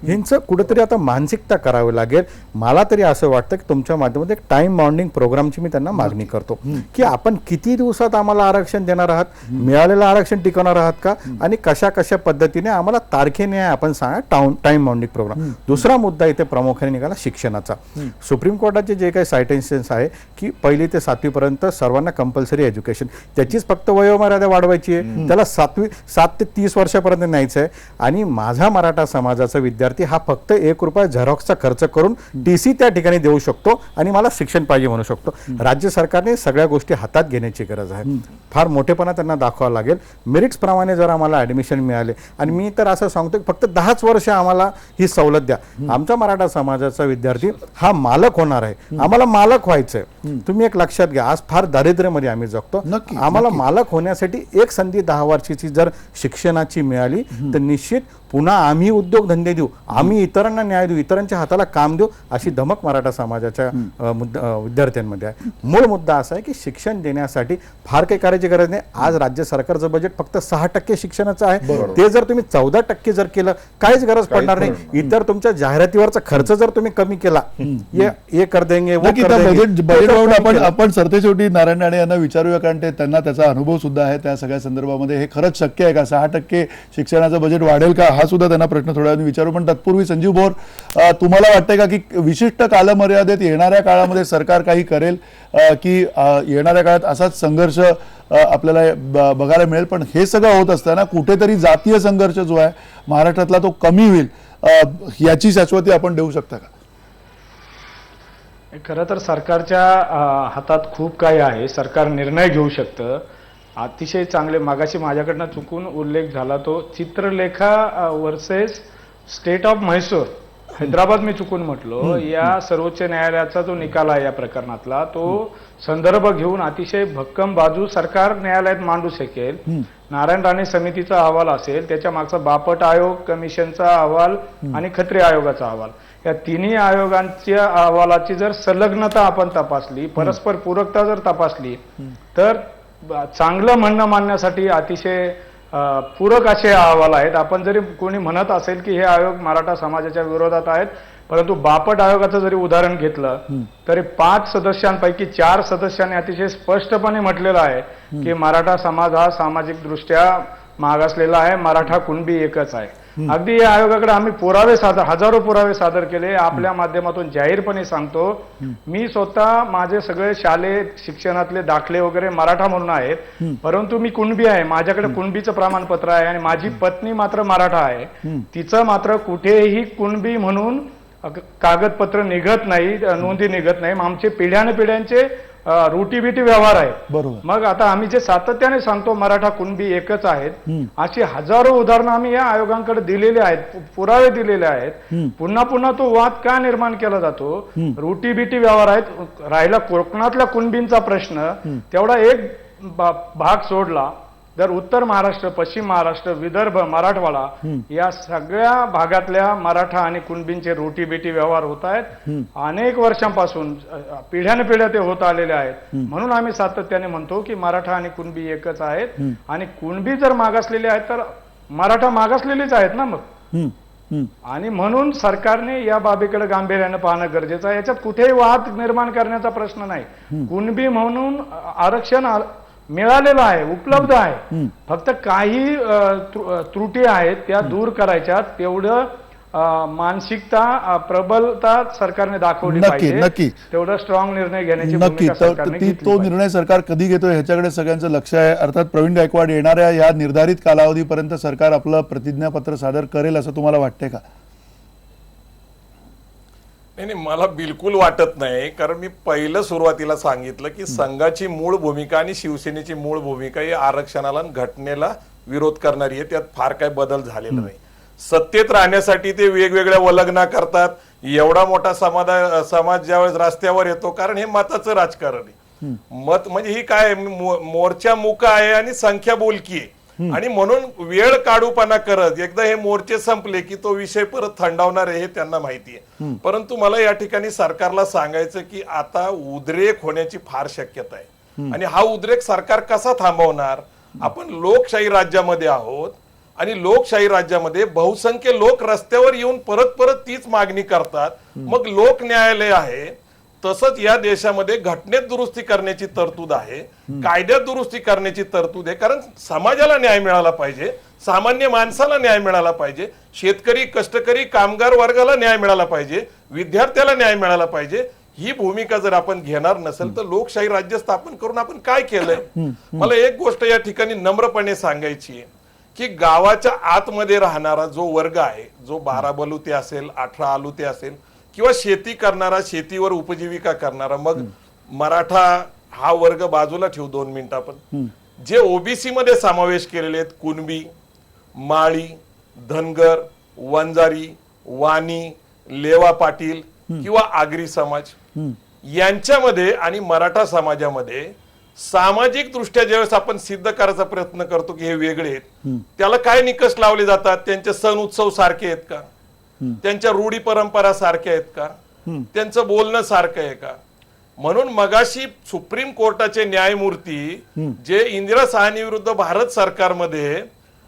ह्यांचं कुठेतरी आता मानसिकता करावी लागेल. मला तरी असं वाटतं की तुमच्या माध्यमातून एक टाइम बाउंडिंग प्रोग्रामची मी त्यांना मागणी करतो की आपण किती दिवसात आम्हाला आरक्षण देणार आहात, मिळालेलं आरक्षण टिकवणार आहात का, आणि कशा कशा पद्धतीने आम्हाला तारखेने आपण सांगा टाइम बाउंडिंग प्रोग्राम. दुसरा मुद्दा इथे प्रामुख्याने निघाला शिक्षणाचा. सुप्रीम कोर्टाचे जे काही सायटेन्शन्स आहे की 1ली ते 7वी पर्यंत सर्वांना कंपल्सरी एज्युकेशन, त्याचीच फक्त वयोमर्यादा वाढवायची आहे, त्याला 7 ते 30 वर्षापर्यंत न्यायचं आहे. आणि माझा मराठा समाजाचा विद्यार्थी हा फक्त ₹1 झेरॉक्सचा खर्च करून TC त्या ठिकाणी देऊ शकतो आणि मला शिक्षण पाहिजे म्हणू शकतो. राज्य सरकारने सगळ्या गोष्टी हातात घेण्याची गरज आहे. फार मोठेपणा त्यांना दाखवावा लागेल. मेरिट्स प्रमाणे जर आम्हाला ॲडमिशन मिळाले, आणि मी तर असं सांगतो की फक्त 10च वर्ष आम्हाला ही सवलत द्या, आमचा मराठा समाजाचा विद्यार्थी हा मालक होणार आहे. आम्हाला मालक व्हायचंय. तुम्ही एक लक्षात घ्या, आज फार दारिद्र्यामध्ये आम्ही जगतो. आम्हाला मालक होण्यासाठी एक संधी 10 वर्षाची जर शिक्षणाची मिळाली तर निश्चित पुन्हा आम्ही उद्योगधंदे देऊ, आम्ही इतरांना न्याय देऊ, इतरांच्या हाताला काम देऊ, अशी धमक मराठा समाजाच्या विद्यार्थ्यांमध्ये आहे. मूळ मुद्दा असा आहे की शिक्षण देण्यासाठी फार काही करायची गरज नाही. आज राज्य सरकारचं बजेट फक्त 6% शिक्षणाचं आहे. ते जर तुम्ही 14% जर केलं काहीच गरज पडणार नाही. इतर तुमच्या जाहिरातीवरचा खर्च जर तुम्ही कमी केला, ये कर देंगे वो कर देंगे, बजेट आपण सरतेशेवटी नारायण राणे यांना विचारूया, कारण ते त्यांना त्याचा अनुभव सुद्धा आहे त्या सगळ्या संदर्भामध्ये. हे खरंच शक्य आहे का, 6% शिक्षणाचं बजेट वाढेल का, हा सुद्धा त्यांना प्रश्न थोड्या वेळाने विचारू. पण तत्पूर्वी संजीव भोर, तुम्हाला वाटतंय का की विशिष्ट कालमर्यादेत येणाऱ्या काळामध्ये सरकार काही करेल, की येणाऱ्या काळात असाच संघर्ष आपल्याला बघायला मिळेल? पण हे सगळं होत असताना कुठेतरी जातीय संघर्ष जो आहे महाराष्ट्रातला तो कमी होईल, याची शाश्वती आपण देऊ शकता का? खरं तर सरकारच्या हातात खूप काही आहे. सरकार निर्णय घेऊ शकतं. अतिशय चांगले, मागाशी माझ्याकडनं चुकून उल्लेख झाला तो Chitralekha versus state of Mysore, Hyderabad मी चुकून म्हटलो, या सर्वोच्च न्यायालयाचा जो निकाल आहे या प्रकरणातला, तो संदर्भ घेऊन अतिशय भक्कम बाजू सरकार न्यायालयात मांडू शकेल. नारायण राणे समितीचा अहवाल असेल, त्याच्या मागचा बापट आयोग कमिशनचा अहवाल आणि खत्रे आयोगाचा अहवाल, या तिन्ही आयोगांच्या अहवालाची जर संलग्नता आपण तपासली, परस्पर पूरकता जर तपासली, तर चांगलं म्हणणं मानण्यासाठी अतिशय पूरक असे अहवाल आहेत. आपण जरी कोणी म्हणत असेल की हे आयोग मराठा समाजाच्या विरोधात आहेत, परंतु बापट आयोगाचं जरी उदाहरण घेतलं तरी 5 सदस्यांपैकी 4 सदस्यांनी अतिशय स्पष्टपणे म्हटलेलं आहे की मराठा समाज हा सामाजिक दृष्ट्या मागासलेला आहे, मराठा कुणबी एकच आहे. अगदी या आयोगाकडे आम्ही हजारो पुरावे सादर केले. आपल्या माध्यमातून जाहीरपणे सांगतो, मी स्वतः माझे सगळे शालेय शिक्षणातले दाखले वगैरे मराठा म्हणून आहेत, परंतु मी कुणबी आहे, माझ्याकडे कुणबीचं प्रमाणपत्र आहे, आणि माझी पत्नी मात्र मराठा आहे. तिचं मात्र कुठेही कुणबी म्हणून कागदपत्र निघत नाही, नोंदी निघत नाही. आमचे पिढ्यानपिढ्यांचे रोटीबिटी व्यवहार आहे. मग आता आम्ही जे सातत्याने सांगतो मराठा कुणबी एकच आहेत, अशी हजारो उदाहरणं आम्ही या आयोगांकडे दिलेले आहेत, पुरावे दिलेले आहेत. पुन्हा पुन्हा तो वाद का निर्माण केला जातो? रोटीबिटी व्यवहार आहेत. राहिला कोकणातल्या कुणबींचा प्रश्न, तेवढा एक भाग सोडला, जर उत्तर महाराष्ट्र, पश्चिम महाराष्ट्र, विदर्भ, मराठवाडा या सगळ्या भागातल्या मराठा आणि कुणबींचे रोटीबिटी व्यवहार होत आहेत. अनेक वर्षांपासून पिढ्यानपिढ्या ते होत आलेले आहेत. म्हणून आम्ही सातत्याने म्हणतो की मराठा आणि कुणबी एकच आहेत, आणि कुणबी जर मागासलेले आहेत तर मराठा मागासलेलेच आहेत ना मग. आणि म्हणून सरकारने या बाबीकडे गांभीर्यानं पाहणं गरजेचं आहे. याच्यात कुठेही वाद निर्माण करण्याचा प्रश्न नाही. कुणबी म्हणून आरक्षण मिळालेलं आहे, उपलब्ध आहे. फक्त काही त्रुटी आहेत त्या दूर करायच्या, तेवढं मानसिकता प्रबलता सरकारने दाखवली नक्की, पाहिजे. नक्की. तेवढा स्ट्रॉंग निर्णय घेण्याची नक्की भूमिका सरकारने घेतली तो पाहिजे. निर्णय सरकार कधी घेतोय ह्याच्याकडे सगळ्यांचं लक्ष आहे. अर्थात प्रवीण गायकवाड येणाऱ्या या निर्धारित कालावधीपर्यंत सरकार आपलं प्रतिज्ञापत्र सादर करेल असं तुम्हाला वाटतंय का? नाही, मला बिलकुल वाटत नाही. कारण मी पहिलं सुरुवातीला सांगितलं की संघाची मूळ भूमिका आणि शिवसेनेची मूळ भूमिका ही आरक्षणाला आणि घटनेला विरोध करणारी आहे. त्यात फार काही बदल झालेला नाही. सत्तेत राहण्यासाठी ते वेगवेगळ्या वल्गना करतात. एवढा मोठा समाज ज्यावेळेस रस्त्यावर येतो, कारण हे मताचं राजकारण आहे. मत म्हणजे ही काय मोर्चा मुका आहे आणि संख्या बोलकी आहे. आणि म्हणून वेळ काढूपणा करत एकदा हे मोर्चे संपले की तो विषय परत थंडावणार आहे हे त्यांना माहिती आहे. परंतु मला या ठिकाणी सरकारला सांगायचं की आता उद्रेक होण्याची फार शक्यता आहे. आणि हा उद्रेक सरकार कसा थांबवणार? आपण लोकशाही राज्यामध्ये आहोत आणि लोकशाही राज्यामध्ये बहुसंख्य लोक रस्त्यावर येऊन परत परत तीच मागणी करतात. मग लोक न्यायालय आहे. तसंच या देशामध्ये घटनेत दुरुस्ती करण्याची तरतूद आहे, कायद्यात दुरुस्ती करण्याची तरतूद आहे. कारण समाजाला न्याय मिळाला पाहिजे, सामान्य माणसाला न्याय मिळाला पाहिजे, शेतकरी, कष्टकरी, कामगार वर्गाला न्याय मिळाला पाहिजे, विद्यार्थ्याला न्याय मिळाला पाहिजे. ही भूमिका जर आपण घेणार नसेल तर लोकशाही राज्य स्थापन करून आपण काय केलंय? मला एक गोष्ट या ठिकाणी नम्रपणे सांगायची आहे की गावाच्या आतमध्ये राहणारा जो वर्ग आहे, जो 12 बलुते असेल, 18 आलुते असेल किंवा शेती करणारा, शेतीवर उपजीविका करणारा, मग मराठा हा वर्ग बाजूला ठेवू 2 मिनिटं आपण, जे ओबीसी मध्ये समावेश केलेले आहेत, कुणबी, माळी, धनगर, वंजारी, वाणी, लेवा पाटील किंवा आगरी समाज, यांच्यामध्ये आणि मराठा समाजामध्ये सामाजिक दृष्ट्या ज्यावेळेस आपण सिद्ध करायचा प्रयत्न करतो की हे वेगळे आहेत, त्याला काय निकष लावले जातात? त्यांचे सण उत्सव सारखे आहेत का? त्यांच्या रूढी परंपरा सारख्या आहेत का? त्यांचं बोलणं सारखं आहे का? म्हणून मगाशी सुप्रीम कोर्टाचे न्यायमूर्ती जे इंदिरा साहनी विरुद्ध भारत सरकारमध्ये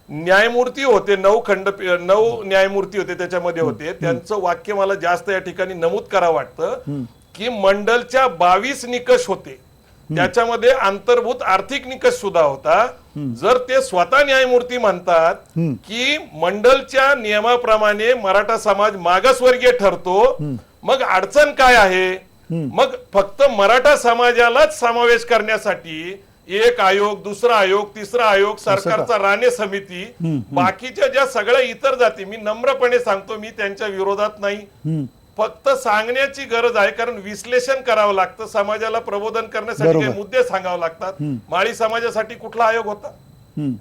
न्यायमूर्ती होते, 9 न्यायमूर्ती होते, त्याच्यामध्ये होते, त्यांचं वाक्य मला जास्त या ठिकाणी नमूद करावं वाटतं की मंडलच्या 22 निकष होते, त्याच्यामध्ये अंतर्भूत आर्थिक निकष सुद्धा होता. जर ते स्वतः न्यायमूर्ती म्हणतात की मंडलच्या नियमाप्रमाणे मराठा समाज मागासवर्गीय ठरतो, मग अडचण काय आहे? मग फक्त मराठा समाजालाच समावेश करण्यासाठी एक आयोग, दुसरा आयोग, तिसरा आयोग, सरकारचा राणे समिती, बाकीच्या ज्या सगळ्या इतर जाती, मी नम्रपणे सांगतो, मी त्यांच्या विरोधात नाही, फक्त सांगण्याची गरज आहे. कारण विश्लेषण करावं लागतं, समाजाला प्रबोधन करण्यासाठी काही मुद्दे सांगावे लागतात. माळी समाजासाठी कुठला आयोग होता?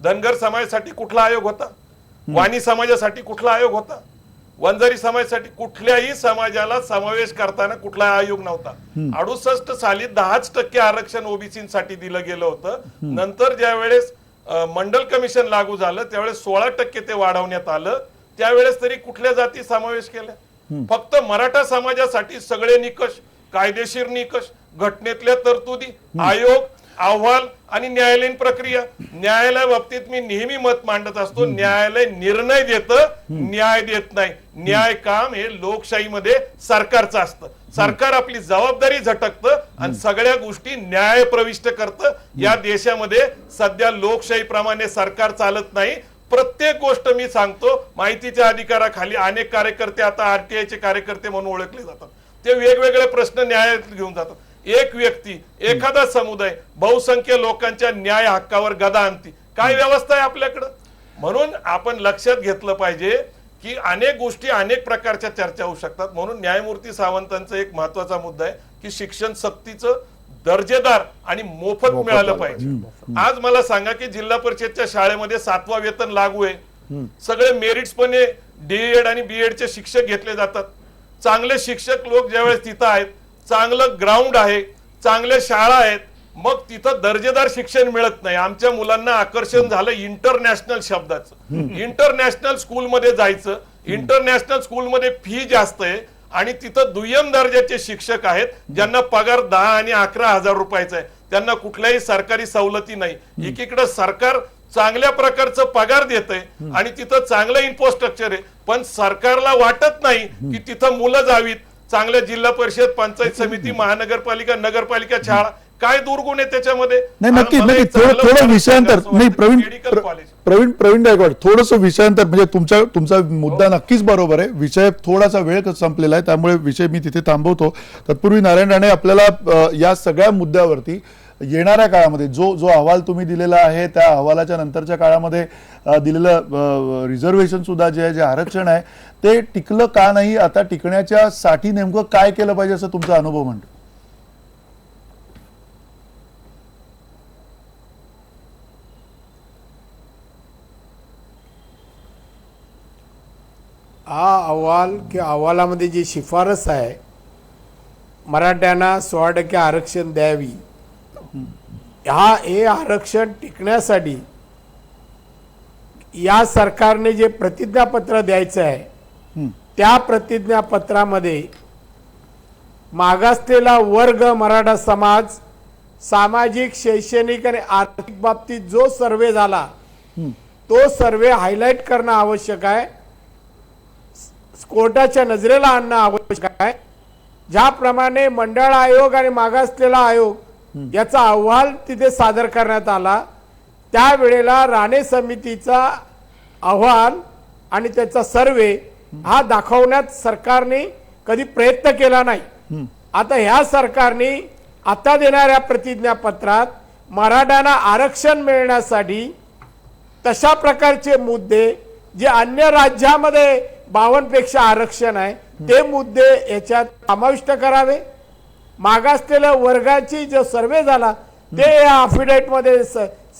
धनगर समाजासाठी कुठला आयोग होता? वाणी समाजासाठी कुठला आयोग होता? वंजारी समाजासाठी कुठल्याही समाजाला समावेश करताना कुठला आयोग नव्हता. 68 साली 10% आरक्षण ओबीसीसाठी दिलं गेलं होतं. नंतर ज्या वेळेस मंडल कमिशन लागू झालं त्यावेळेस 16% ते वाढवण्यात आलं. त्यावेळेस तरी कुठल्या जाती समावेश केल्या? फक्त मराठा समाजासाठी सगळे निकष, कायदेशीर निकष, घटनेतल्या तरतुदी, आयोग, अहवाल आणि न्यायालयीन प्रक्रिया. न्यायालया बाबतीत मी नेहमी मत मांडत असतो, न्यायालय निर्णय देतं, न्याय देत नाही. न्याय काम हे लोकशाहीमध्ये सरकारचं असतं. सरकार आपली जबाबदारी झटकतं आणि सगळ्या गोष्टी न्याय प्रविष्ट करतं. या देशामध्ये सध्या लोकशाहीप्रमाणे सरकार चालत नाही. प्रत्येक गोष्ट मी सांगतो, माहितीच्या अधिकाराखाली अनेक कार्यकर्ते आता आरटीआयचे कार्यकर्ते म्हणून ओळखले जातात. ते वेगवेगळे प्रश्न न्यायालयात घेऊन जातात. एक व्यक्ती, एखादा समुदाय बहुसंख्य लोकांच्या न्याय हक्कावर गदा आणती. काय व्यवस्था आहे आपल्याकडं? म्हणून आपण लक्षात घेतलं पाहिजे की अनेक गोष्टी, अनेक प्रकारच्या चर्चा होऊ शकतात. म्हणून न्यायमूर्ती सावंतांचा एक महत्वाचा मुद्दा आहे की शिक्षण सक्तीचं दर्जेदार आणि मोफत मिळालं पाहिजे. आज मला सांगा की जिल्हा परिषदच्या शाळेमध्ये 7वा वेतन लागू आहे. सगळे मेरिट्सपणे डीएड आणि बीएडचे शिक्षक घेतले जातात. चांगले शिक्षक लोक ज्यावेळेस तिथं आहेत, चांगलं ग्राउंड आहे, चांगल्या शाळा आहेत, मग तिथं दर्जेदार शिक्षण मिळत नाही. आमच्या मुलांना आकर्षण झालं इंटरनॅशनल शब्दाचं. इंटरनॅशनल स्कूलमध्ये जायचं, इंटरनॅशनल स्कूलमध्ये फी जास्त आहे आणि तिथं दुय्यम दर्जाचे शिक्षक आहेत ज्यांना पगार 10 आणि 11,000 रुपयाचा आहे. त्यांना कुठल्याही सरकारी सवलती नाही. एकीकडे सरकार चांगल्या प्रकारचं पगार देत आहे आणि तिथं चांगलं इन्फ्रास्ट्रक्चर आहे, पण सरकारला वाटत नाही की तिथं मुलं जावीत. चांगल्या जिल्हा परिषद, पंचायत समिती, महानगरपालिका, नगरपालिका शाळा काय दुर्गुण आहे त्याच्यामध्ये? नाही नक्की मला नक्की एक चांगलं थोडं उदाहरण विषयांतर सांगायचं नाही वाटतं. मेडिकल कॉलेज प्रवीण गायकवाड थोडंसं विषयांतर म्हणजे तुमचा मुद्दा नक्कीच बरोबर आहे. विषय थोडासा वेळ संपलेला आहे त्यामुळे विषय मी तिथे थांबवतो. तत्पूर्वी नारायण राणे आपल्याला या सगळ्या मुद्द्यावरती येणाऱ्या काळामध्ये जो अहवाल तुम्ही दिलेला आहे त्या अहवालाच्या नंतरच्या काळामध्ये दिलेलं रिझर्वेशन सुद्धा जे आरक्षण आहे ते टिकलं का नाही, आता टिकण्याच्या साठी नेमकं काय केलं पाहिजे असं तुमचा अनुभव म्हणतो? हा अहवाल किंवा अहवालामध्ये जी शिफारस आहे मराठ्यांना 16% आरक्षण द्यावी, हे आरक्षण टिकण्यासाठी या सरकारने जे प्रतिज्ञापत्र द्यायचं आहे त्या प्रतिज्ञापत्रामध्ये मागासलेला वर्ग मराठा समाज सामाजिक, शैक्षणिक आणि आर्थिक बाबतीत जो सर्वे झाला तो सर्वे हायलाइट करणं आवश्यक आहे, कोर्टाच्या नजरेला आणणं आवश्यक आहे. ज्याप्रमाणे मंडळ आयोग आणि मागासलेला आयोग याचा अहवाल तिथे सादर करण्यात आला त्यावेळेला राणे समितीचा अहवाल आणि त्याचा सर्वे हा दाखवण्यात सरकारने कधी प्रयत्न केला नाही. आता ह्या सरकारने आता देणाऱ्या प्रतिज्ञापत्रात मराठ्यांना आरक्षण मिळण्यासाठी तशा प्रकारचे मुद्दे जे अन्य राज्यामध्ये 52 पेक्षा आरक्षण आहे ते मुद्दे याच्यात समाविष्ट करावे. मागासलेल्या वर्गाची जो सर्वे झाला ते या अफिडेव्हिट मध्ये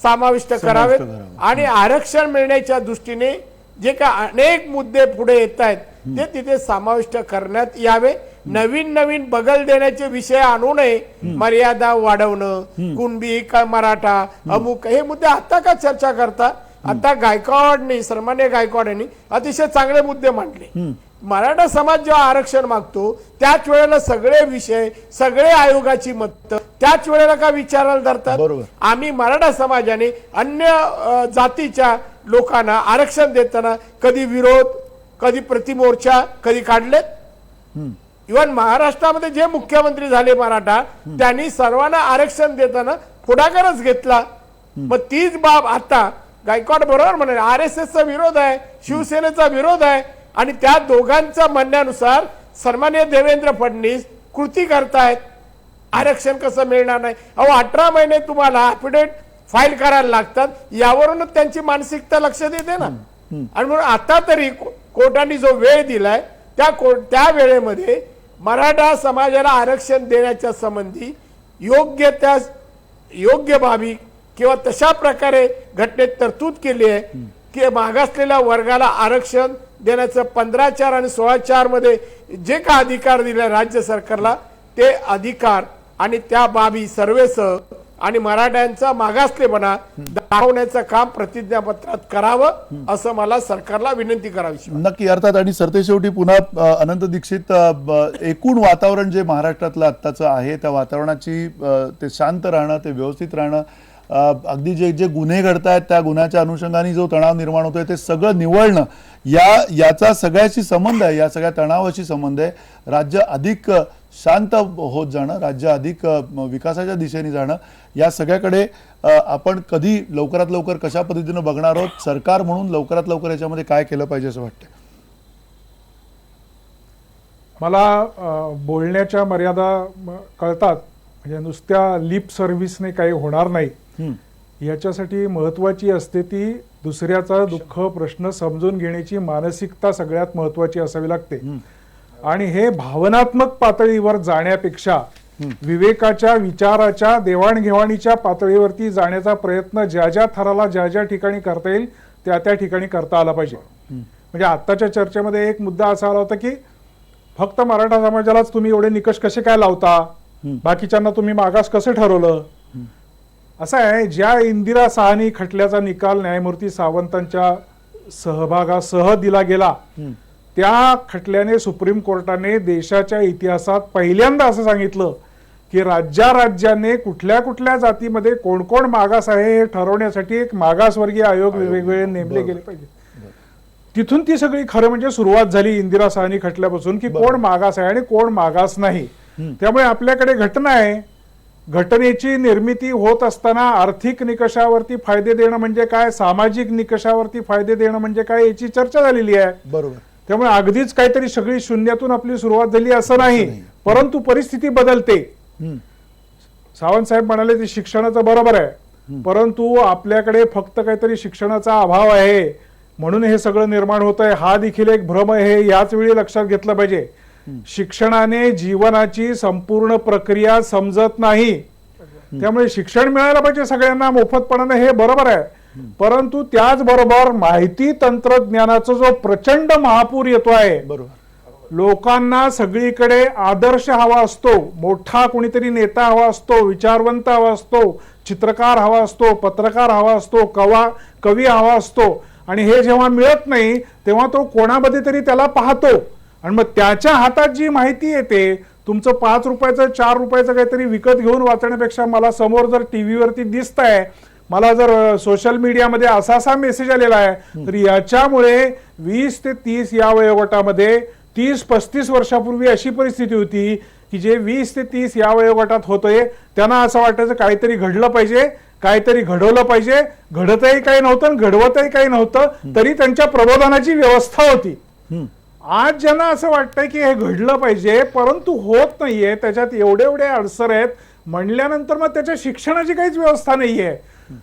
समाविष्ट करावेत आणि आरक्षण मिळण्याच्या दृष्टीने जे काय अनेक मुद्दे पुढे येत आहेत ते तिथे समाविष्ट करण्यात यावे. नवीन बगल देण्याचे विषय आणू नये. मर्यादा वाढवणं, कुणबी का मराठा, अमुक हे मुद्दे आता का चर्चा करता? आता गायकवाडनी, सन्मान्य गायकवाडांनी अतिशय चांगले मुद्दे मांडले. मराठा समाज जेव्हा आरक्षण मागतो त्याच वेळेला सगळे विषय, सगळे आयोगाची मतं त्याच वेळेला का विचारायला धरतात? आम्ही मराठा समाजाने अन्य जातीच्या लोकांना आरक्षण देताना कधी विरोध, कधी प्रतिमोर्चा कधी काढलेत? इव्हन महाराष्ट्रामध्ये जे मुख्यमंत्री झाले मराठा त्यांनी सर्वांना आरक्षण देताना पुढाकारच घेतला. मग तीच बाब आता गायकवाड बरोबर म्हणाले RSSचा विरोध आहे, शिवसेनेचा विरोध आहे आणि त्या दोघांच्या म्हणण्यानुसार सन्मान्य देवेंद्र फडणवीस कृती करतायत. आरक्षण कसं मिळणार नाही? 18 महिने तुम्हाला अफिडेव्हिट फाईल करायला लागतात, यावरूनच त्यांची मानसिकता लक्ष देते ना. आणि म्हणून आता तरी कोर्टाने जो वेळ दिलाय त्या वेळेमध्ये मराठा समाजाला आरक्षण देण्याच्या संबंधी योग्य बाबी किंवा तशा प्रकारे घटनेत तरतूद केली आहे की मागासलेल्या वर्गाला आरक्षण देण्याचं 15(4) आणि 16(4) मध्ये जे का अधिकार दिले राज्य सरकारला ते अधिकार आणि त्या बाबी सर्वेसह आणि मराठ्यांचा मागासलेपणा दाखवण्याचं काम प्रतिज्ञापत्रात करावं असं मला सरकारला विनंती करावी. नक्की, अर्थात. आणि सरतेशेवटी पुन्हा अनंत दीक्षित, एकूण वातावरण जे महाराष्ट्रातलं आत्ताचं आहे त्या वातावरणाची ते शांत राहणं, ते व्यवस्थित राहणं, अगदी जे गुन्हे घडतायत त्या गुन्ह्याच्या अनुषंगाने जो तणाव निर्माण होतोय ते सगळं निवळणं याचा सगळ्याशी संबंध आहे, या सगळ्या तणावाशी संबंध आहे. राज्य अधिक शांत होत जाणं, राज्य अधिक विकासाच्या दिशेने जाणं, या सगळ्याकडे आपण कधी लवकरात लवकर कशा पद्धतीनं बघणार आहोत? सरकार म्हणून लवकरात लवकर याच्यामध्ये काय केलं पाहिजे असं वाटतं? मला बोलण्याच्या मर्यादा कळतात, म्हणजे नुसत्या लिप सर्व्हिसने काही होणार नाही. याच्यासाठी महत्वाची असते ती दुसऱ्याचा दुःख, प्रश्न समजून घेण्याची मानसिकता सगळ्यात महत्वाची असावी लागते. आणि हे भावनात्मक पातळीवर जाण्यापेक्षा विवेकाच्या, विचाराच्या, देवाणघेवाणीच्या पातळीवरती जाण्याचा प्रयत्न ज्या थराला ज्या ठिकाणी करता येईल त्या ठिकाणी करता आला पाहिजे. म्हणजे आत्ताच्या चर्चेमध्ये एक मुद्दा असा आला होता की फक्त मराठा समाजालाच तुम्ही एवढे निकष कसे काय लावता, बाकीच्यांना तुम्ही मागास कसं ठरवलं? असं आहे, ज्या इंदिरा साहनी खटल्याचा निकाल न्यायमूर्ती सावंतांच्या सहभागासह दिला गेला त्या खटल्याने सुप्रीम कोर्टाने देशाच्या इतिहासात पहिल्यांदा असं सांगितलं की राज्याने कुठल्या जातीमध्ये कोण कोण मागास आहे हे ठरवण्यासाठी एक मागासवर्गीय आयोग वेगवेगळे नेमले गेले पाहिजे. तिथून ती सगळी खरं म्हणजे सुरुवात झाली इंदिरा साहनी खटल्यापासून की कोण मागास आहे आणि कोण मागास नाही. त्यामुळे आपल्याकडे घटना आहे, घटनेची निर्मिती होत असताना आर्थिक निकषावरती फायदे देणं म्हणजे काय, सामाजिक निकषावरती फायदे देणं म्हणजे काय, याची चर्चा झालेली आहे. बरोबर. त्यामुळे अगदीच काहीतरी सगळी शून्यातून आपली सुरुवात झाली असं नाही, परंतु परिस्थिती बदलते. सावंत साहेब म्हणाले ते शिक्षणाचं बरोबर आहे, परंतु आपल्याकडे फक्त काहीतरी शिक्षणाचा अभाव आहे म्हणून हे सगळं निर्माण होत आहे, हा देखील एक भ्रम आहे, हे याच वेळी लक्षात घेतलं पाहिजे. शिक्षणाने जीवनाची संपूर्ण प्रक्रिया समजत नाही, त्यामुळे शिक्षण मिळायला पाहिजे सगळ्यांना मोफतपणाने, हे बरोबर आहे. परंतु त्याचबरोबर माहिती तंत्रज्ञानाचा जो प्रचंड महापूर येतो आहे, बरोबर, लोकांना सगळीकडे आदर्श हवा असतो, मोठा कोणीतरी नेता हवा असतो, विचारवंत हवा असतो, चित्रकार हवा असतो, पत्रकार हवा असतो, कवी हवा असतो, आणि हे जेव्हा मिळत नाही तेव्हा तो कोणामध्ये तरी त्याला पाहतो, आणि मग त्याच्या हातात जी माहिती येते, तुमचं 5 रुपयाचं 4 रुपयाचं काहीतरी विकत घेऊन वाचण्यापेक्षा मला समोर जर टीव्हीवरती दिसतंय, मला जर सोशल मीडियामध्ये असा मेसेज आलेला आहे, तर याच्यामुळे 20 ते 30 या वयोगटामध्ये 30-35 वर्षापूर्वी अशी परिस्थिती होती की जे 20 ते 30 या वयोगटात होतंय त्यांना असं वाटायचं काहीतरी घडलं पाहिजे, काहीतरी घडवलं पाहिजे, घडतही काही नव्हतं, घडवतही काही नव्हतं, तरी त्यांच्या प्रबोधनाची व्यवस्था होती. आज ज्यांना असं वाटतंय की हे घडलं पाहिजे परंतु होत नाहीये, त्याच्यात एवढे अडसर आहेत म्हणल्यानंतर मग त्याच्या शिक्षणाची काहीच व्यवस्था नाहीये.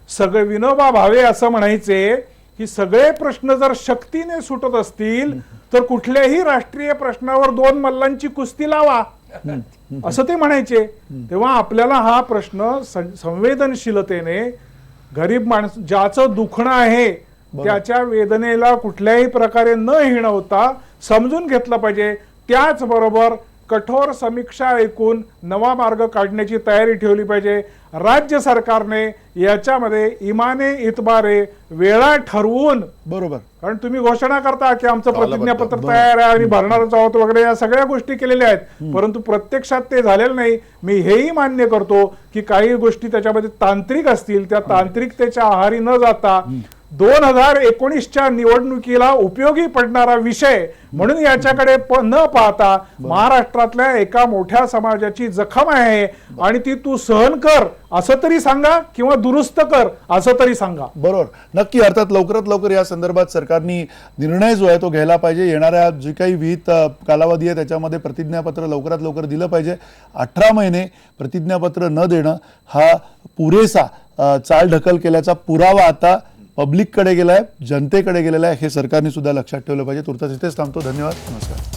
सगळे विनोबा भावे असं म्हणायचे की सगळे प्रश्न जर शक्तीने सुटत असतील तर कुठल्याही राष्ट्रीय प्रश्नावर 2 मल्लांची कुस्ती लावा, असं ते म्हणायचे. तेव्हा आपल्याला हा प्रश्न संवेदनशीलतेने, गरीब माणूस ज्याचं दुखणं आहे त्याच्या वेदनेला कुठल्याही प्रकारे न हिणवता समजून घेतलं पाहिजे. त्याचबरोबर कठोर समीक्षा ऐकून नवा मार्ग काढण्याची तयारी ठेवली पाहिजे. राज्य सरकारने याच्यामध्ये इमाने इतबारे वेळा ठरवून, बरोबर, कारण तुम्ही घोषणा करता की आमचं प्रतिज्ञापत्र तयार आहे आणि भरणारच आहोत वगैरे, या सगळ्या गोष्टी केलेल्या आहेत, परंतु प्रत्यक्षात ते झालेलं नाही. मी हेही मान्य करतो की काही गोष्टी त्याच्यामध्ये तांत्रिक असतील, त्या तांत्रिकतेच्या आहारी न जाता 2019च्या निवडणुकीला उपयोगी पडणारा विषय म्हणून याच्याकडे न पाहता महाराष्ट्रातल्या एका मोठ्या समाजाची जखम आहे आणि ती तू सहन कर असं तरी सांगा किंवा दुरुस्त कर असं तरी सांगा. बरोबर, नक्की. अर्थात लवकरात लवकर या संदर्भात सरकारने निर्णय जो आहे तो घ्यायला पाहिजे. येणाऱ्या जी काही विहित कालावधी आहे त्याच्यामध्ये प्रतिज्ञापत्र लवकरात लवकर दिलं पाहिजे. 18 महिने प्रतिज्ञापत्र न देणं हा पुरेसा चालढकल केल्याचा पुरावा आता पब्लिककडे गेलाय, जनतेकडे गेलेला आहे, हे सरकारने सुद्धा लक्षात ठेवलं पाहिजे. तुर्तास इथेच थांबतो. धन्यवाद, नमस्कार.